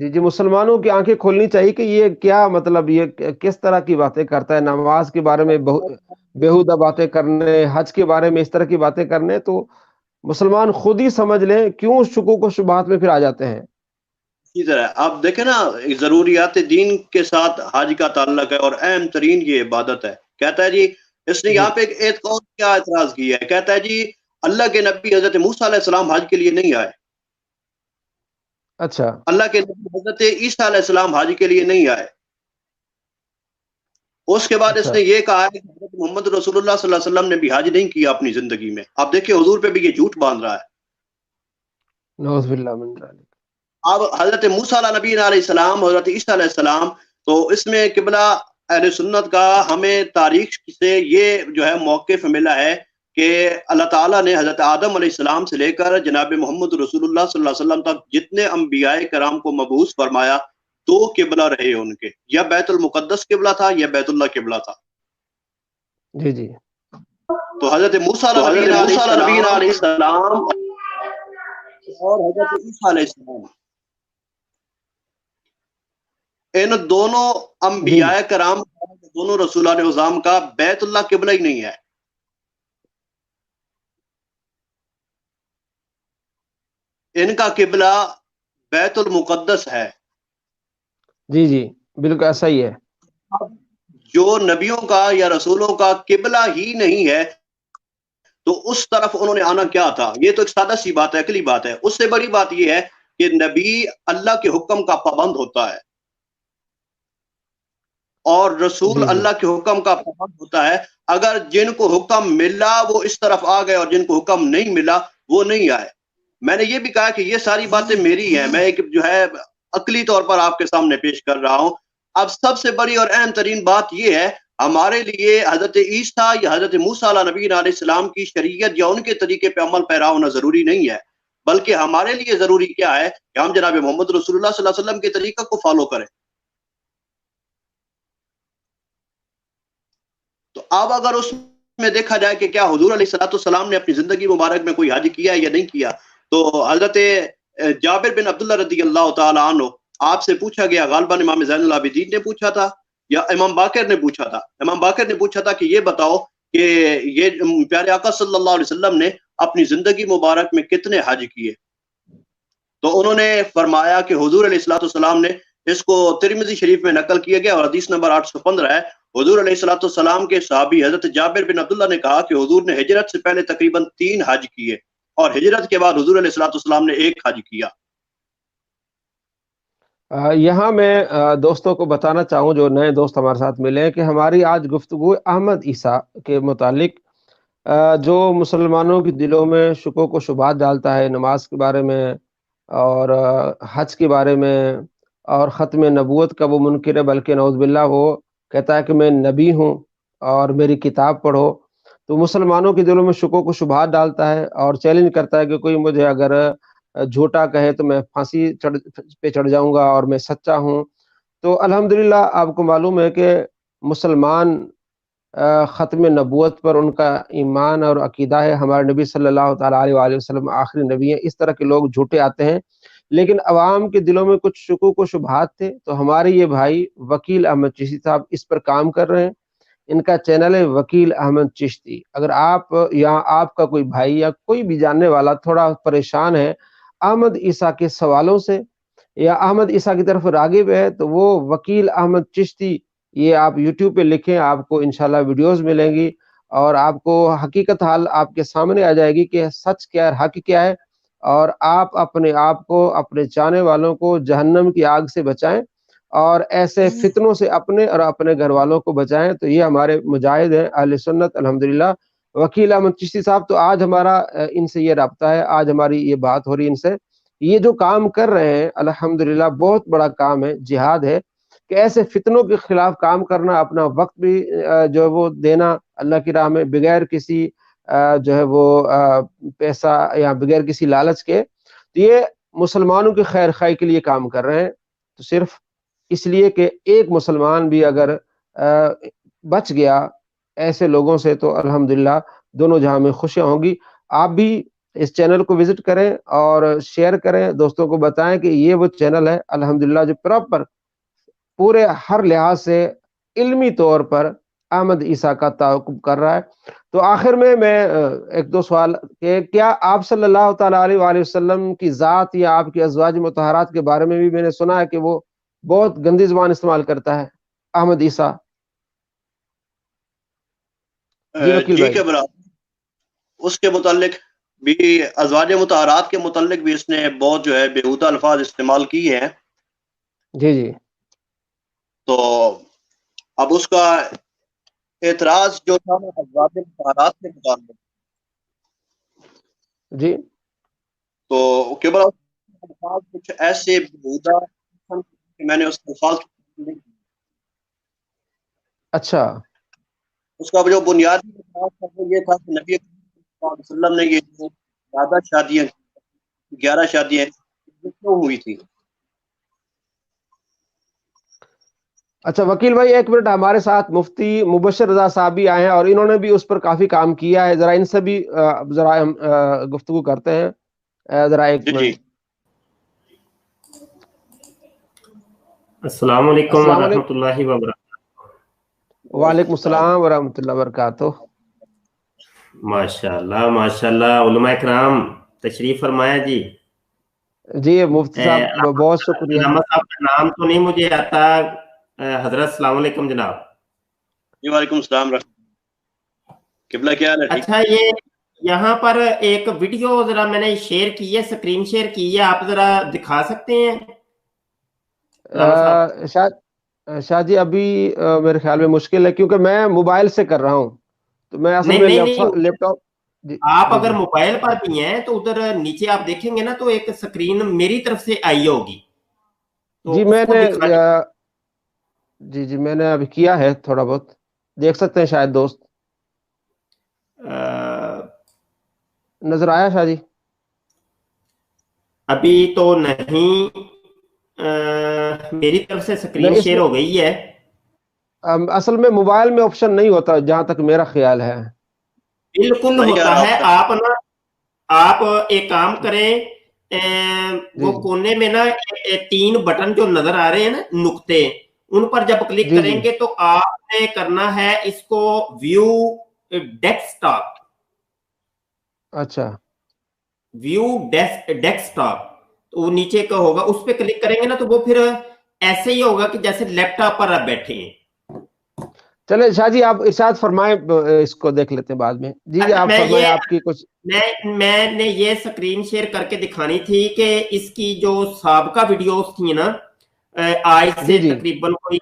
جی مسلمانوں کی آنکھیں کھولنی چاہیے کہ یہ کیا مطلب، یہ کس طرح کی باتیں کرتا ہے، نماز کے بارے میں بےہودہ باتیں کرنے، حج کے بارے میں اس طرح کی باتیں کرنے، تو مسلمان خود ہی سمجھ لیں کیوں شکوک و شبہات میں پھر آ جاتے ہیں۔ اسی طرح آپ دیکھیں نا، ضروریات دین کے ساتھ حج کا تعلق ہے اور اہم ترین یہ عبادت ہے۔ کہتا ہے جی اس نے یہاں پہ ایک اور کیا اعتراض کیا ہے، کہتا ہے جی اللہ کے نبی حضرت موسیٰ علیہ السلام حج کے لیے نہیں آئے۔ اچھا، اللہ کے نبی حضرت عیسیٰ علیہ السلام حج کے لیے نہیں آئے۔ اس کے بعد اس نے یہ کہا ہے کہ حضرت محمد رسول اللہ صلی اللہ علیہ وسلم نے بھی حج نہیں کیا اپنی زندگی میں۔ آپ دیکھیں حضور پہ بھی یہ جھوٹ باندھ رہا ہے۔ نعوذ باللہ من ذالک۔ اب حضرت موسیٰ علیہ نبی علیہ السلام، حضرت عیسیٰ علیہ السلام، تو اس میں قبلہ اہل سنت کا ہمیں تاریخ سے یہ جو ہے موقف ملا ہے کہ اللہ تعالیٰ نے حضرت آدم علیہ السلام سے لے کر جناب محمد رسول اللہ صلی اللہ علیہ وسلم تک جتنے انبیاء کرام کو مبعوث فرمایا دو قبلہ رہے ان کے، یا بیت المقدس قبلہ تھا یا بیت اللہ قبلہ تھا. جی جی. تو حضرت موسیٰ علیہ السلام اور حضرت عیسیٰ علیہ السلام، ان دونوں انبیاء کرام دونوں رسولان اعظام کا بیت اللہ قبلہ ہی نہیں ہے. ان کا قبلہ بیت المقدس ہے. جی جی بالکل ایسا ہی ہے. جو نبیوں کا یا رسولوں کا قبلہ ہی نہیں ہے تو اس طرف انہوں نے آنا کیا تھا؟ یہ تو ایک سادہ سی بات ہے، اکلی بات ہے. اس سے بڑی بات یہ ہے کہ نبی اللہ کے حکم کا پابند ہوتا ہے اور رسول اللہ کے حکم کا پابند ہوتا ہے. اگر جن کو حکم ملا وہ اس طرف آ گئے اور جن کو حکم نہیں ملا وہ نہیں آئے. میں نے یہ بھی کہا کہ یہ ساری باتیں میری ہیں، میں ایک جو ہے عقلی طور پر آپ کے سامنے پیش کر رہا ہوں. اب سب سے بڑی اور اہم ترین بات یہ ہے، ہمارے لیے حضرت عیسیٰ یا حضرت موسیٰ علیہ نبی علیہ السلام کی شریعت یا ان کے طریقے پہ عمل پیرا ہونا ضروری نہیں ہے، بلکہ ہمارے لیے ضروری کیا ہے کہ ہم جناب محمد رسول اللہ صلی اللہ علیہ وسلم کے طریقہ کو فالو کریں. تو اب اگر اس میں دیکھا جائے کہ کیا حضور علیہ السلام نے اپنی زندگی مبارک میں کوئی حج کیا یا نہیں کیا، تو حضرت جابر بن عبداللہ رضی اللہ تعالیٰ عنہ آپ سے پوچھا گیا، غالباً امام زین العابدین نے پوچھا تھا یا امام باقر نے پوچھا تھا. امام باقر نے پوچھا تھا کہ یہ بتاؤ کہ یہ پیارے آقا صلی اللہ علیہ وسلم نے اپنی زندگی مبارک میں کتنے حج کیے؟ تو انہوں نے فرمایا کہ حضور علیہ السلام نے، اس کو ترمذی شریف میں نقل کیا گیا اور حدیث نمبر 815 ہے، حضور علیہ السلام کے صحابی حضرت جابر بن عبداللہ نے کہا کہ حضور نے ہجرت سے پہلے تقریباً 3 حج کیے اور ہجرت کے بعد حضور علیہ السلام نے 1 حج کیا. یہاں میں دوستوں کو بتانا چاہوں، جو نئے دوست ہمارے ساتھ ملے ہیں، کہ ہماری آج گفتگو احمد عیسیٰ کے متعلق جو مسلمانوں کے دلوں میں شکوک و شبہات ڈالتا ہے نماز کے بارے میں اور حج کے بارے میں اور ختم نبوت کا وہ منکر ہے، بلکہ نعوذ باللہ وہ کہتا ہے کہ میں نبی ہوں اور میری کتاب پڑھو. تو مسلمانوں کے دلوں میں شکوک و شبہات ڈالتا ہے اور چیلنج کرتا ہے کہ کوئی مجھے اگر جھوٹا کہے تو میں پھانسی پہ چڑھ جاؤں گا اور میں سچا ہوں. تو الحمدللہ آپ کو معلوم ہے کہ مسلمان ختم نبوت پر ان کا ایمان اور عقیدہ ہے. ہمارے نبی صلی اللہ تعالیٰ علیہ وآلہ وسلم آخری نبی ہیں. اس طرح کے لوگ جھوٹے آتے ہیں، لیکن عوام کے دلوں میں کچھ شکوک و شبہات تھے. تو ہمارے یہ بھائی وکیل احمد چشتی صاحب اس پر کام کر رہے ہیں. ان کا چینل ہے وکیل احمد چشتی. اگر آپ یا آپ کا کوئی بھائی یا کوئی بھی جاننے والا تھوڑا پریشان ہے احمد عیسیٰ کے سوالوں سے یا احمد عیسیٰ کی طرف راغب ہے، تو وہ وکیل احمد چشتی، یہ آپ یوٹیوب پہ لکھیں، آپ کو انشاءاللہ ویڈیوز ملیں گی اور آپ کو حقیقت حال آپ کے سامنے آ جائے گی کہ سچ کیا ہے، حق کیا ہے، اور آپ اپنے آپ کو، اپنے چاہنے والوں کو جہنم کی آگ سے بچائیں اور ایسے فتنوں سے اپنے اور اپنے گھر والوں کو بچائیں. تو یہ ہمارے مجاہد ہیں اہل سنت الحمدللہ وکیل احمد چشتی صاحب. تو آج ہمارا ان سے یہ رابطہ ہے، آج ہماری یہ بات ہو رہی ان سے. یہ جو کام کر رہے ہیں الحمدللہ بہت بڑا کام ہے، جہاد ہے کہ ایسے فتنوں کے خلاف کام کرنا، اپنا وقت بھی جو ہے وہ دینا اللہ کی راہ میں بغیر کسی جو ہے وہ پیسہ یا بغیر کسی لالچ کے. تو یہ مسلمانوں کی خیر خواہی کے لیے کام کر رہے ہیں. تو صرف اس لیے کہ ایک مسلمان بھی اگر بچ گیا ایسے لوگوں سے تو الحمدللہ دونوں جہاں میں خوشیاں ہوں گی. آپ بھی اس چینل کو وزٹ کریں اور شیئر کریں، دوستوں کو بتائیں کہ یہ وہ چینل ہے الحمدللہ جو پراپر پورے ہر لحاظ سے علمی طور پر احمد عیسیٰ کا تعاقب کر رہا ہے. تو آخر میں ایک دو سوال کہ کیا آپ صلی اللہ تعالیٰ علیہ وآلہ وسلم کی ذات یا آپ کی ازواج مطہرات کے بارے میں بھی میں نے سنا ہے کہ وہ بہت گندی زبان استعمال کرتا ہے احمد عیسیٰ؟ جی وکیل ٹھیک بھائی. ہے برابر. اس کے متعلق بھی، ازواج مطہرات کے متعلق بھی اس نے بہت جو ہے بےہودہ الفاظ استعمال کیے ہیں. جی جی. تو اب اس کا اعتراض جو تھا وہ ازواج مطہرات کے متعلق، جی تو الفاظ کچھ ایسے بےہودہ کہ میں نے اس الفاظ. اچھا. اس کا جو بنیادی اعتراض تھا وہ یہ تھا کہ نبی علیہ وسلم نے یہ زیادہ شادیاں 11 شادیاں کیوں ہوئی تھی؟ اچھا وکیل بھائی ایک منٹ، ہمارے ساتھ مفتی مبشر رضا صاحب بھی آئے ہیں اور انہوں نے بھی اس پر کافی کام کیا ہے، ذرا ان سے بھی ذرا ہم گفتگو کرتے ہیں، ذرا ایک جی منٹ۔ السلام علیکم السلام ورحمۃ علیکم۔ اللہ وبرکاتہ۔ وعلیکم السلام ورحمۃ اللہ وبرکاتہ۔ ماشاء اللہ علماء کرام تشریف فرمایا جی۔ جی مفتی صاحب بہت شکریہ۔ علامہ صاحب کا نام تو نہیں مجھے آتا۔ حضرت السلام علیکم جناب۔ جی وعلیکم السلام قبلہ کیا حال ہے؟ اچھا یہ یہاں پر ایک ویڈیو ذرا میں نے شیئر کی ہے، سکرین شیئر کی ہے، آپ ذرا دکھا سکتے ہیں؟ شاہ جی ابھی میرے خیال میں مشکل ہے کیونکہ میں موبائل سے کر رہا ہوں، تو میں اصل میں لیپ ٹاپ آپ اگر موبائل پر بھی ہیں تو ادھر نیچے آپ دیکھیں گے نا تو ایک سکرین میری طرف سے آئی ہوگی، جی میں نے جی میں نے ابھی کیا ہے، تھوڑا بہت دیکھ سکتے ہیں شاید دوست۔ نظر آیا شاہ جی؟ ابھی تو نہیں، میری طرف سے سکرین شیئر ہو گئی ہے۔ اصل میں موبائل میں آپشن نہیں ہوتا جہاں تک میرا خیال ہے۔ بالکل ہوتا ہے، آپ ایک کام کریں، وہ کونے میں نا 3 بٹن جو نظر آ رہے ہیں نا نقطے، ان پر جب کلک کریں گے تو آپ نے کرنا ہے اس کو ویو ڈیسک ٹاپ۔ اچھا ویو ڈیسک ٹاپ تو وہ نیچے کا ہوگا، اس پہ کلک کریں گے نا تو وہ پھر ایسے ہی ہوگا کہ جیسے لیپ ٹاپ پر آپ بیٹھے ہیں۔ چلے شاہ جی آپ ارشاد فرمائیں، اس کو دیکھ لیتے ہیں بعد میں۔ جی آپ فرمائیں، آپ کی کچھ۔ میں نے یہ سکرین شیئر کر کے دکھانی تھی کہ اس کی جو سابقہ ویڈیوز تھی نا، آج سے تقریباً کوئی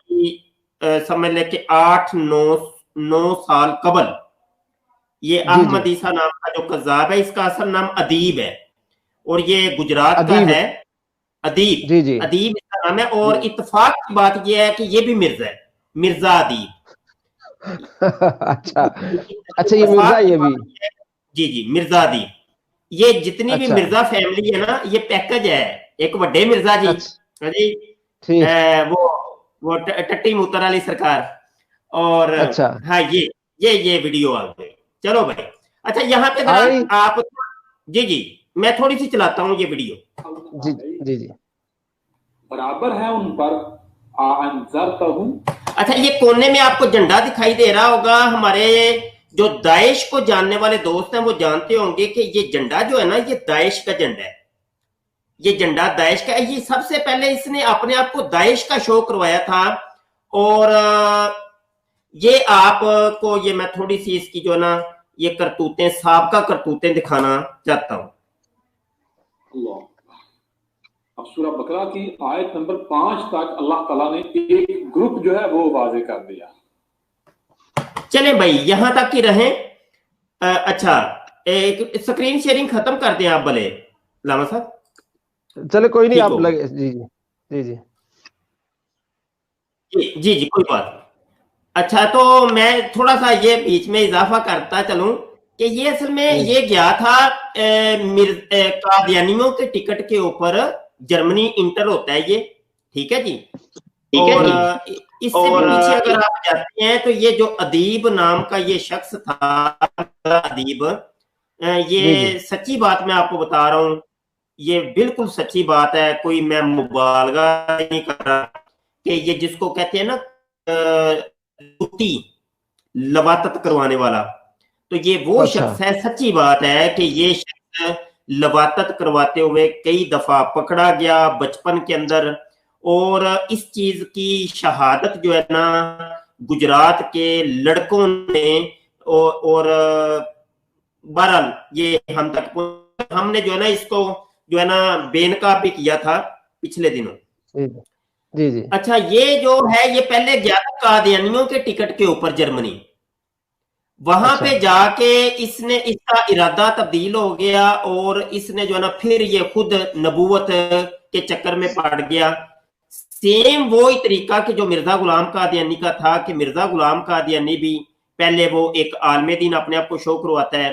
سمجھ لے کہ 8-9 سال قبل، یہ احمد عیسیٰ نام کا جو قذاب ہے، اس کا اصل نام ادیب ہے اور یہ گجرات کا ہے۔ ادیب اس کا نام ہے، اور اتفاق کی بات یہ ہے کہ یہ بھی مرزا ہے، مرزا ادیب۔ اچھا یہ مرزا، یہ بھی جی مرزا ادیب۔ یہ جتنی بھی مرزا فیملی ہے نا یہ پیکج ہے، ایک وڈے مرزا جی، وہ ٹٹی موتر علی سرکار، اور ہاں یہ ویڈیو آ گئی۔ چلو بھائی اچھا یہاں پہ آپ جی میں تھوڑی سی چلاتا ہوں یہ ویڈیو۔ جی برابر ہے ان پر اچھا یہ کونے میں آپ کو جھنڈا دکھائی دے رہا ہوگا، ہمارے جو داعش کو جاننے والے دوست ہیں وہ جانتے ہوں گے کہ یہ جھنڈا جو ہے نا یہ داعش کا جھنڈا ہے، یہ جھنڈا داعش کا ہے۔ یہ سب سے پہلے اس نے اپنے آپ کو داعش کا شو کروایا تھا، اور یہ آپ کو یہ میں تھوڑی سی اس کی جو ہے نا یہ کرتوتیں، سابقہ کرتوتیں دکھانا چاہتا ہوں۔ اب سورہ بقرہ کی آیت نمبر 5 تک اللہ تعالیٰ نے ایک گروپ جو ہے وہ واضح کر دیا۔ چلیں بھائی یہاں تک ہی رہیں۔ اچھا ایک سکرین شیئرنگ ختم کر دیں آپ بھلے علامہ صاحب۔ چلے کوئی نہیں، آپ لگے جی کوئی بات۔ اچھا تو میں تھوڑا سا یہ بیچ میں اضافہ کرتا چلوں کہ یہ اصل میں یہ گیا تھا قادیانیوں کے ٹکٹ کے اوپر، جرمنی انٹر ہوتا ہے یہ، ٹھیک ہے جی، اور اس سے بھی پیچھے اگر آپ جاتے ہیں تو یہ جو ادیب نام کا یہ شخص تھا، ادیب، یہ سچی بات میں آپ کو بتا رہا ہوں، یہ بالکل سچی بات ہے، کوئی میں مبالغہ نہیں کر رہا، کہ یہ جس کو کہتے ہیں نا لواطت کروانے والا، تو یہ وہ شخص ہے، سچی بات ہے کہ یہ شخص لواطت کرواتے ہوئے کئی دفعہ پکڑا گیا بچپن کے اندر، اور اس چیز کی شہادت جو ہے نا گجرات کے لڑکوں نے، اور بہرحال یہ ہم نے جو ہے نا اس کو جو ہے نا بے نقاب بھی کیا تھا پچھلے دنوں۔ جی اچھا یہ جو ہے یہ پہلے گیا تھا قادیانیوں کے ٹکٹ کے اوپر جرمنی، وہاں پہ جا کے اس کا ارادہ تبدیل ہو گیا، اور اس نے جو ہے نا پھر یہ خود نبوت کے چکر میں پڑ گیا۔ سیم وہی طریقہ کہ جو مرزا غلام قادیانی کا تھا، کہ مرزا غلام قادیانی بھی پہلے وہ ایک عالم دین اپنے آپ کو شو کرواتا ہے،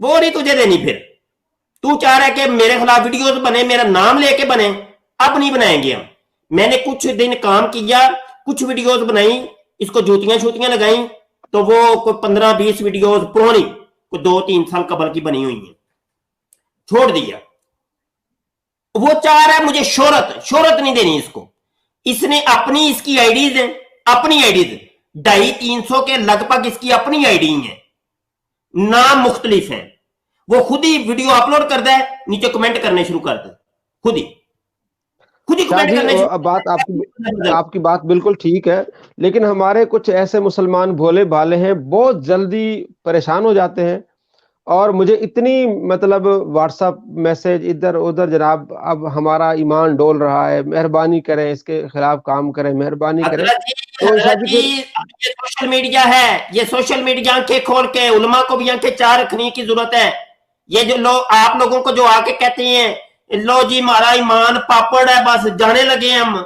وہ نہیں تجھے دینی. پھر تو چاہ رہا ہے کہ میرے خلاف ویڈیوز بنے, میرا نام لے کے بنے, اب نہیں بنائیں گے ہم. میں نے کچھ دن کام کیا, کچھ ویڈیوز بنائی, اس کو جوتیاں لگائیں, تو وہ کوئی 15-20 ویڈیوز پرانی کوئی 2-3 سال قبل کی بنی ہوئی ہیں, چھوڑ دیا. وہ چاہ رہا ہے مجھے شہرت نہیں دینی اس کو. اس نے اپنی, اس کی آئیڈیز ہیں, اپنی آئیڈیز 250-300 کے لگ بھگ اس کی اپنی آئیڈی ہیں, نام مختلف ہیں. وہ خود ہی ویڈیو اپلوڈ کرتا ہے, نیچے کمنٹ کرنے شروع کرتا ہے, خود ہی کمنٹ کرنے شروع. بات آپ کی بات بالکل ٹھیک ہے, لیکن ہمارے کچھ ایسے مسلمان بھولے بھالے ہیں, بہت جلدی پریشان ہو جاتے ہیں. اور مجھے اتنی مطلب واٹس ایپ میسج ادھر ادھر, جناب اب ہمارا ایمان ڈول رہا ہے, مہربانی کریں اس کے خلاف کام کریں, مہربانی کریں. تو یہ سوشل میڈیا ہے, یہ سوشل میڈیا آنکھیں کھول کے علماء کو بھی آنکھیں چار رکھنے کی ضرورت ہے. یہ جو لوگ آپ لوگوں کو جو آ کے کہتے ہیں لو جی ہمارا ایمان پاپڑ ہے, بس جانے لگے ہم,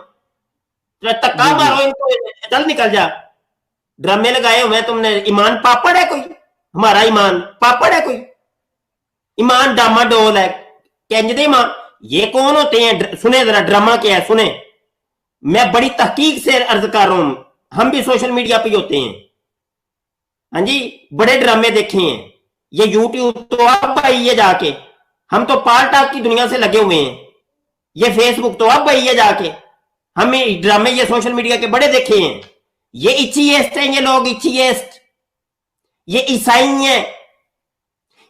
تکا مارو ان کو, چل نکل جا. ڈرامے لگائے ہوئے تم نے, ایمان پاپڑ ہے کوئی, ہمارا ایمان پاپڑ ہے کوئی, ایمان ڈاما ڈول ہے کنج دے ماں. یہ کون ہوتے ہیں؟ سنیں ذرا ڈرامہ کیا ہے, سنیں. میں بڑی تحقیق سے عرض کر رہا ہوں, ہم بھی سوشل میڈیا پہ ہوتے ہیں, ہاں جی, بڑے ڈرامے دیکھے ہیں. یہ یوٹیوب تو اب آئی ہے جا کے, ہم تو پال ٹاک کی دنیا سے لگے ہوئے ہیں. یہ فیس بک تو اب آئی ہے جا کے, ہمیں ڈرامے یہ سوشل میڈیا کے بڑے دیکھے ہیں. یہ ایتھیسٹ ہیں, یہ لوگ ایتھیسٹ, یہ عیسائی ہیں,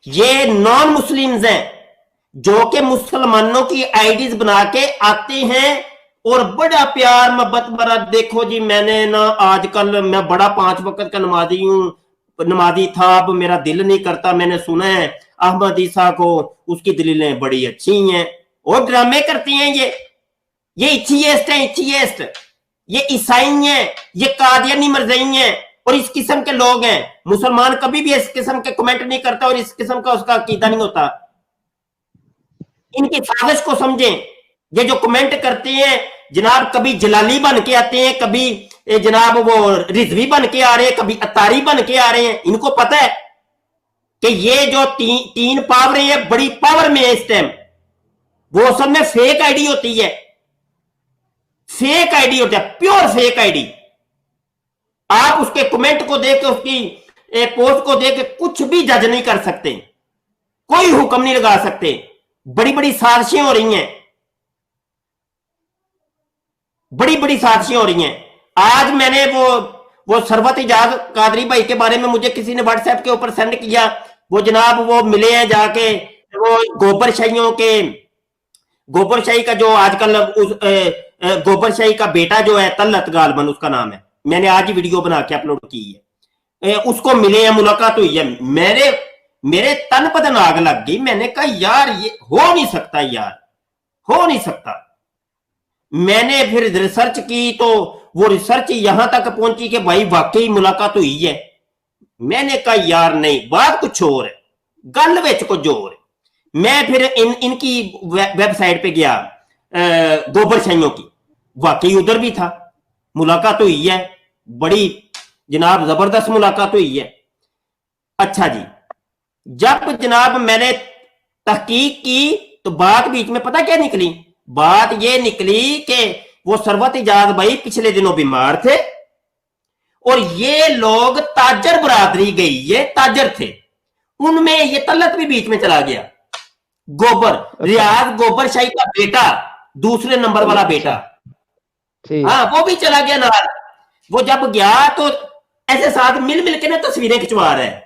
یہ نان مسلمز ہیں جو کہ مسلمانوں کی آئیڈیز بنا کے آتے ہیں اور بڑا پیار محبت برا. دیکھو جی میں نے نا آج کل میں بڑا 5 وقت کا نمازی ہوں, نمازی تھا, اب میرا دل نہیں کرتا, میں نے سنا ہے احمد عیسیٰ کو, اس کی دلیلیں بڑی اچھی ہیں, اور ڈرامے کرتی ہیں. یہ ایتھیسٹ ہیں, ایتھیسٹ, یہ عیسائی ہیں, یہ قادیانی مرزائی ہیں, اور اس قسم کے لوگ ہیں. مسلمان کبھی بھی اس قسم کے کمنٹ نہیں کرتا اور اس قسم کا اس کا عقیدہ نہیں ہوتا. ان کی سازش کو سمجھیں. یہ جو کمنٹ کرتے ہیں جناب, کبھی جلالی بن کے آتے ہیں, کبھی جناب وہ رضوی بن کے آ رہے ہیں, کبھی اتاری بن کے آ رہے ہیں. ان کو پتہ ہے کہ یہ جو 3 پاوریں ہیں بڑی پاور میں ہے اس ٹائم, وہ سب میں فیک آئی ڈی ہوتی ہے, فیک آئی ڈی ہوتا ہے, پیور فیک آئی ڈی. آپ اس کے کمنٹ کو دیکھ کے, اس کی پوسٹ کو دیکھ کے کچھ بھی جج نہیں کر سکتے, کوئی حکم نہیں لگا سکتے. بڑی بڑی سازشیں ہو رہی ہیں, بڑی بڑی سازشیں ہو رہی ہیں. آج میں نے وہ ثروت اجاز قادری بھائی کے بارے میں مجھے کسی نے واٹس ایپ کے اوپر سینڈ کیا. وہ جناب وہ ملے ہیں جا کے, وہ گوبر شاہی کا جو آج کل گوبر شاہی کا بیٹا جو ہے طلعت غالباً اس کا نام ہے, میں نے آج ہی ویڈیو بنا کے اپلوڈ کی ہے, اس کو ملے ہیں, ملاقات ہوئی ہے. میرے تن پتن آگ لگ گئی. میں نے کہا یار یہ ہو نہیں سکتا, یار ہو نہیں سکتا. میں نے پھر ریسرچ کی تو وہ ریسرچ یہاں تک پہنچی کہ بھائی واقعی ملاقات ہوئی ہے. میں نے کہا یار نہیں, بات کچھ اور ہے, گل وچ کچھ اور ہے. میں پھر ان کی ویب سائٹ پہ گیا, گوبر شاہیوں کی, واقعی ادھر بھی تھا, ملاقات ہوئی ہے, بڑی جناب زبردست ملاقات ہوئی ہے. اچھا جی, جب جناب میں نے تحقیق کی تو بات بیچ میں پتہ کیا نکلی؟ بات یہ نکلی کہ وہ ثروت اجاز بھائی پچھلے دنوں بیمار تھے, اور یہ لوگ تاجر برادری گئی, یہ تاجر تھے, ان میں یہ طلعت بھی بیچ میں چلا گیا. ریاض گوبر شاہی کا بیٹا, دوسرے نمبر والا بیٹا, ہاں وہ بھی چلا گیا نال. وہ جب گیا تو ایسے ساتھ مل کے نا تصویریں کھنچوا رہے ہیں.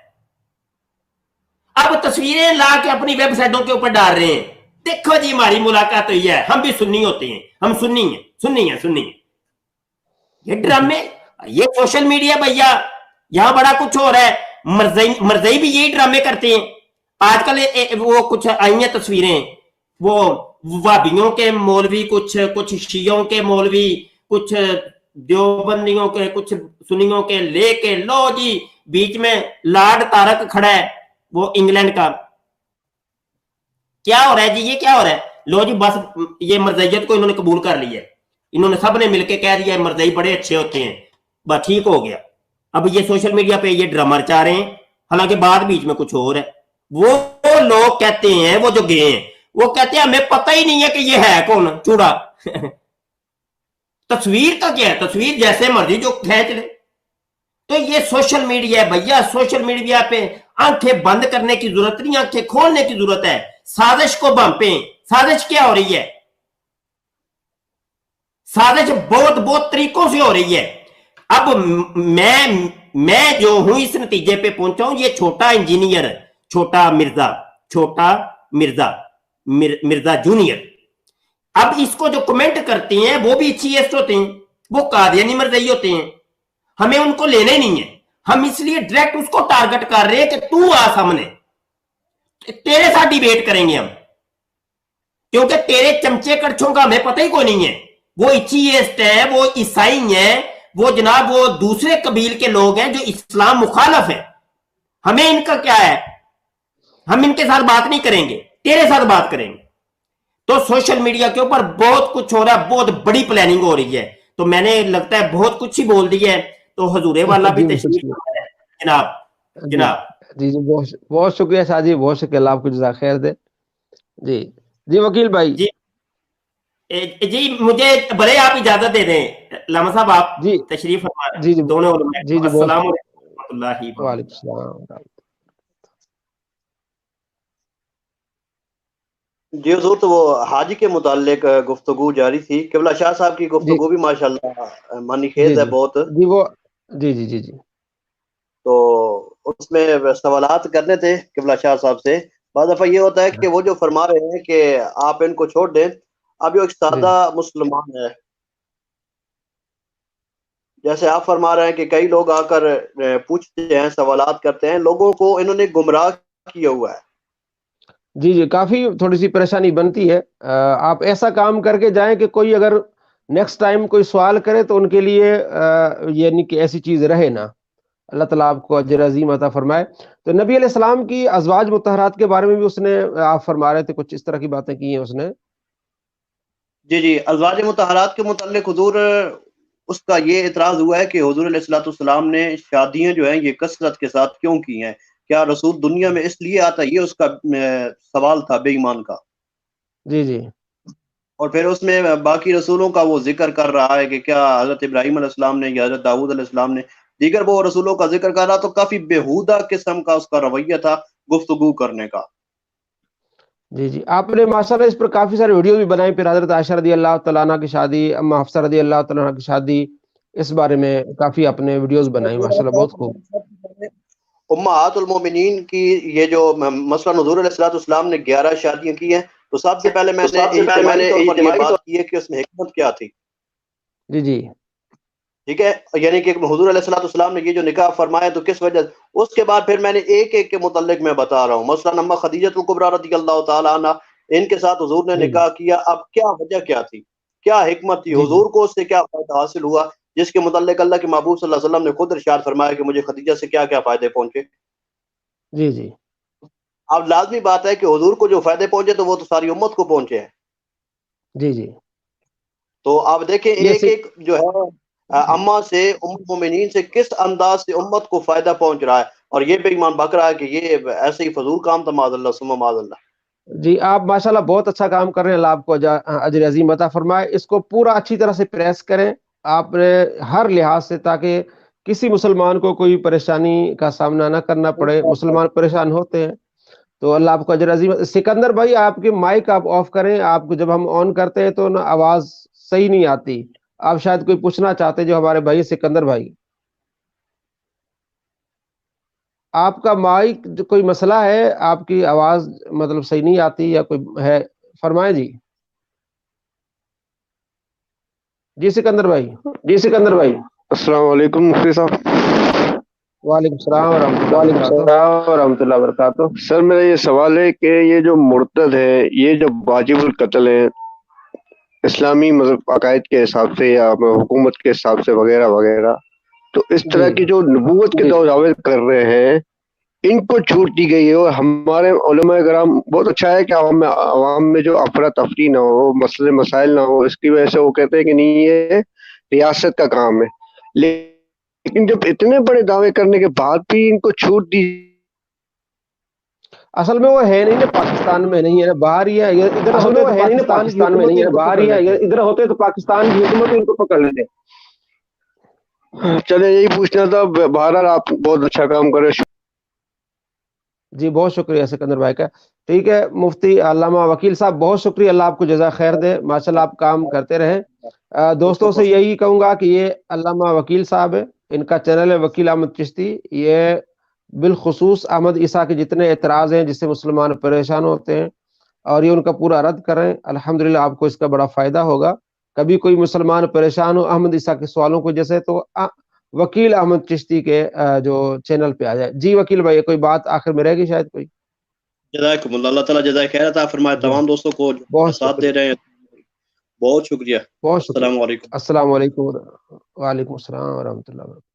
اب تصویریں لا کے اپنی ویب سائٹوں کے اوپر ڈال رہے ہیں, دیکھو جی ہماری ملاقات ہوئی ہے, ہم بھی سنی ہوتے ہیں, ہم سنی ہیں. یہ ڈرامے, یہ سوشل میڈیا بھیا, یہاں بڑا کچھ ہو رہا ہے. مرزائی بھی یہی ڈرامے کرتے ہیں. آج کل وہ کچھ آئی ہیں تصویریں, وہ وہابیوں کے مولوی, کچھ شیعوں کے مولوی, کچھ دیوبندیوں کے, کچھ سنیوں کے لے کے, لو جی بیچ میں لارڈ طارق کھڑا ہے وہ انگلینڈ کا. کیا ہو رہا ہے جی, یہ کیا ہو رہا ہے؟ لو جی بس یہ مرزائیت کو انہوں نے قبول کر لی ہے, انہوں نے سب نے مل کے کہہ دیا ہے مرزائی بڑے اچھے ہوتے ہیں, بس ٹھیک ہو گیا. اب یہ سوشل میڈیا پہ یہ ڈرامہ چاہ رہے ہیں, حالانکہ بات بیچ میں کچھ اور ہے. وہ لوگ کہتے ہیں, وہ جو گئے ہیں وہ کہتے ہیں ہمیں پتہ ہی نہیں ہے کہ یہ ہے کون چوڑا. تصویر کا کیا ہے, تصویر جیسے مرضی جو کھینچ لے. تو یہ سوشل میڈیا ہے بھیا, سوشل میڈیا پہ آنکھیں بند کرنے کی ضرورت نہیں, آنکھیں کھولنے کی ضرورت ہے. سازش کو بھانپیں. سازش کیا ہو رہی ہے؟ سازش بہت بہت طریقوں سے ہو رہی ہے. اب میں جو ہوں اس نتیجے پہ پہنچا ہوں, یہ چھوٹا انجینئر, چھوٹا مرزا جونیئر, اب اس کو جو کمنٹ کرتے ہیں وہ بھی ایتھیسٹ ہوتے ہیں, وہ قادیانی مرزائی ہوتے ہیں. ہمیں ان کو لینے نہیں ہے, ہم اس لیے ڈائریکٹ اس کو ٹارگٹ کر رہے ہیں کہ تو آ سامنے, تیرے ساتھ ڈیبیٹ کریں گے ہم, کیونکہ تیرے چمچے کڑچھوں کا ہمیں پتہ ہی کوئی نہیں ہے. وہ ایتھیسٹ ہے, وہ عیسائی ہیں, وہ جناب وہ دوسرے قبیل کے لوگ ہیں جو اسلام مخالف ہیں. ہمیں ان کا کیا ہے, ہم ان کے ساتھ بات نہیں کریں گے, تیرے ساتھ بات کریں گے. تو سوشل میڈیا کے اوپر بہت کچھ ہو رہا ہے, بہت بڑی پلاننگ ہو رہی ہے. تو میں نے لگتا ہے بہت کچھ ہی بول دیا ہے. تو حضور والا بھی تشریف جناب. جی جی بہت شکریہ شاہ جی, بہت شکریہ, اللہ آپ کو جزاک خیر دے. جی جی وکیل بھائی. جی مجھے بڑے آپ اجازت دے دیں علامہ صاحب, آپ جی تشریف فرمائیں. جی جی دونوں جی جی السلام علیکم ورحمۃ اللہ. وعلیکم السلام. جی حضور, تو وہ حاجی کے متعلق گفتگو جاری تھی. قبلہ شاہ صاحب کی گفتگو بھی ماشاءاللہ معنی خیز ہے بہت. جی وہ جی جی جی جی تو اس میں سوالات کرنے تھے قبلہ شاہ صاحب سے. بعض دفعہ یہ ہوتا ہے کہ وہ جو فرما رہے ہیں کہ آپ ان کو چھوڑ دیں, اب یہ ایک سادہ مسلمان ہے, جیسے آپ فرما رہے ہیں کہ کئی لوگ آ کر پوچھتے ہیں, سوالات کرتے ہیں, لوگوں کو انہوں نے گمراہ کیا ہوا ہے. جی جی کافی تھوڑی سی پریشانی بنتی ہے. آپ ایسا کام کر کے جائیں کہ کوئی اگر نیکسٹ ٹائم کوئی سوال کرے تو ان کے لیے یعنی کہ ایسی چیز رہے نا. اللہ تعالیٰ آپ کو اجر عظیم عطا فرمائے. تو نبی علیہ السلام کی ازواج مطہرات کے بارے میں بھی اس نے, آپ فرما رہے تھے کچھ اس طرح کی باتیں کی ہیں اس نے. جی جی, ازواج مطہرات کے متعلق حضور اس کا یہ اعتراض ہوا ہے کہ حضور علیہ الصلوۃ والسلام نے شادیاں جو ہیں یہ کثرت کے ساتھ کیوں کی ہیں, کیا رسول دنیا میں اس لیے آتا, یہ اس کا سوال تھا بے ایمان کا. جی جی اور پھر اس میں باقی رسولوں کا وہ ذکر کر رہا ہے کہ کیا حضرت ابراہیم علیہ السلام نے یا حضرت داؤد علیہ السلام نے, دیگر وہ رسولوں کا ذکر کر رہا. تو کافی بےہودہ قسم کا اس کا رویہ تھا گفتگو کرنے کا. جی جی آپ نے ماشاءاللہ اس پر کافی سارے ویڈیو بھی بنائے. پھر حضرت عائشہ رضی اللہ تعالیٰ عنہ کی شادی, اما حفصہ رضی اللہ تعالیٰ عنہ کی شادی, اس بارے میں کافی اپنے ویڈیوز بنائی ماشاءاللہ, بہت خوب. امہات المومنین کی یہ جو مثلا حضور علیہ الصلوۃ والسلام نے 11 شادیاں کی ہیں, تو سب سے پہلے میں نے اجتماعی طور پر یہ بات کی ہے کہ اس میں حکمت کیا تھی. جی جی ٹھیک ہے, یعنی کہ حضور علیہ الصلوۃ والسلام نے یہ جو نکاح فرمایا تو کس وجہ سے. اس کے بعد پھر میں نے ایک ایک کے متعلق میں بتا رہا ہوں. مثلا اما خدیجہ الکبریٰ رضی اللہ تعالی عنہ, ان کے ساتھ حضور نے نکاح کیا. اب کیا وجہ کیا تھی, کیا حکمت تھی, حضور کو اس سے کیا فائدہ حاصل ہوا, جس کے متعلق اللہ کے محبوب صلی اللہ علیہ وسلم نے خود ارشاد فرمایا کہ مجھے خدیجہ سے کیا کیا فائدے پہنچے. جی جی اب لازمی بات ہے کہ حضور کو جو فائدے پہنچے تو وہ تو ساری امت کو پہنچے ہیں. جی جی تو آپ دیکھیں ایک ایک جو ہے اما سے, ام المومنین سے کس انداز سے امت کو فائدہ پہنچ رہا ہے, اور یہ بے ایمان بک رہا ہے کہ یہ ایسے ہی فضول کام تھا. معاذ اللہ ثم معاذ اللہ. جی آپ ماشاءاللہ بہت اچھا کام کر رہے ہیں, اللہ آپ کو اجر عظیم عطا فرمائے. اس کو پورا اچھی طرح سے پریس کریں آپ نے ہر لحاظ سے, تاکہ کسی مسلمان کو کوئی پریشانی کا سامنا نہ کرنا پڑے. مسلمان پریشان ہوتے ہیں, تو اللہ آپ کو اجر عظیم. سکندر بھائی آپ کے مائک آپ آف کریں, آپ کو جب ہم آن کرتے ہیں تو نا آواز صحیح نہیں آتی. آپ شاید کوئی پوچھنا چاہتے جو ہمارے بھائی سکندر بھائی, آپ کا مائک کوئی مسئلہ ہے, آپ کی آواز مطلب صحیح نہیں آتی یا کوئی ہے, فرمائیں جی. جی سکندر بھائی. جی سکندر بھائی, السلام علیکم مفتی صاحب. وعلیکم السلام ورحمۃ اللہ وعلیکم وبرکاتہ. السلام ورحمۃ اللہ وبرکاتہ. سر میرا یہ سوال ہے کہ یہ جو مرتد ہے, یہ جو واجب القتل ہے اسلامی مذہب عقائد کے حساب سے یا حکومت کے حساب سے وغیرہ وغیرہ, تو اس طرح کی جو نبوت کے دعوے کر رہے ہیں ان کو چھوٹ دی گئی ہے. اور ہمارے علماء کرام بہت اچھا ہے کہ عوام میں جو افراتفری نہ ہو, مسئلے مسائل نہ ہو, اس کی وجہ سے وہ کہتے ہیں کہ نہیں یہ ریاست کا کام ہے. لیکن جب اتنے بڑے دعوے کرنے کے بعد بھی ان کو چھوٹ دی, اصل میں وہ ہے نہیں نا پاکستان میں نہیں ہے نا باہر ہی ہے ادھر اصل ہوتے میں تو وہ ہے نہیں نا پاکستان میں نہیں ہے باہر ہی ہے ادھر ہوتے تو پاکستان کی حکومت ان کو پکڑ لیتے. چلے یہی پوچھنا تھا. بہرحال آپ بہت اچھا کام کر رہے. جی بہت شکریہ سکندر بھائی کا. ٹھیک ہے مفتی علامہ وکیل صاحب بہت شکریہ, اللہ آپ کو جزا خیر دے, ماشاءاللہ آپ کام کرتے رہیں. دوستوں سے یہی کہوں گا کہ یہ علامہ وکیل صاحب ہے, ان کا چینل ہے وکیل احمد چشتی. یہ بالخصوص احمد عیسیٰ کے جتنے اعتراض ہیں جس سے مسلمان پریشان ہوتے ہیں اور یہ ان کا پورا رد کریں, الحمدللہ آپ کو اس کا بڑا فائدہ ہوگا. کبھی کوئی مسلمان پریشان ہو احمد عیسیٰ کے سوالوں کو جیسے تو وکیل احمد چشتی کے جو چینل پہ آ جائے. جی وکیل بھائی کوئی بات آخر میں رہے گی شاید کوئی؟ جزاکم اللہ, اللہ تعالیٰ جزائے خیر عطا فرمائے تمام دوستوں کو جو بہت ساتھ دے رہے ہیں. بہت شکریہ. بہت شکریہ. السلام علیکم. السلام علیکم. وعلیکم السلام ورحمۃ اللہ وبرکاتہ.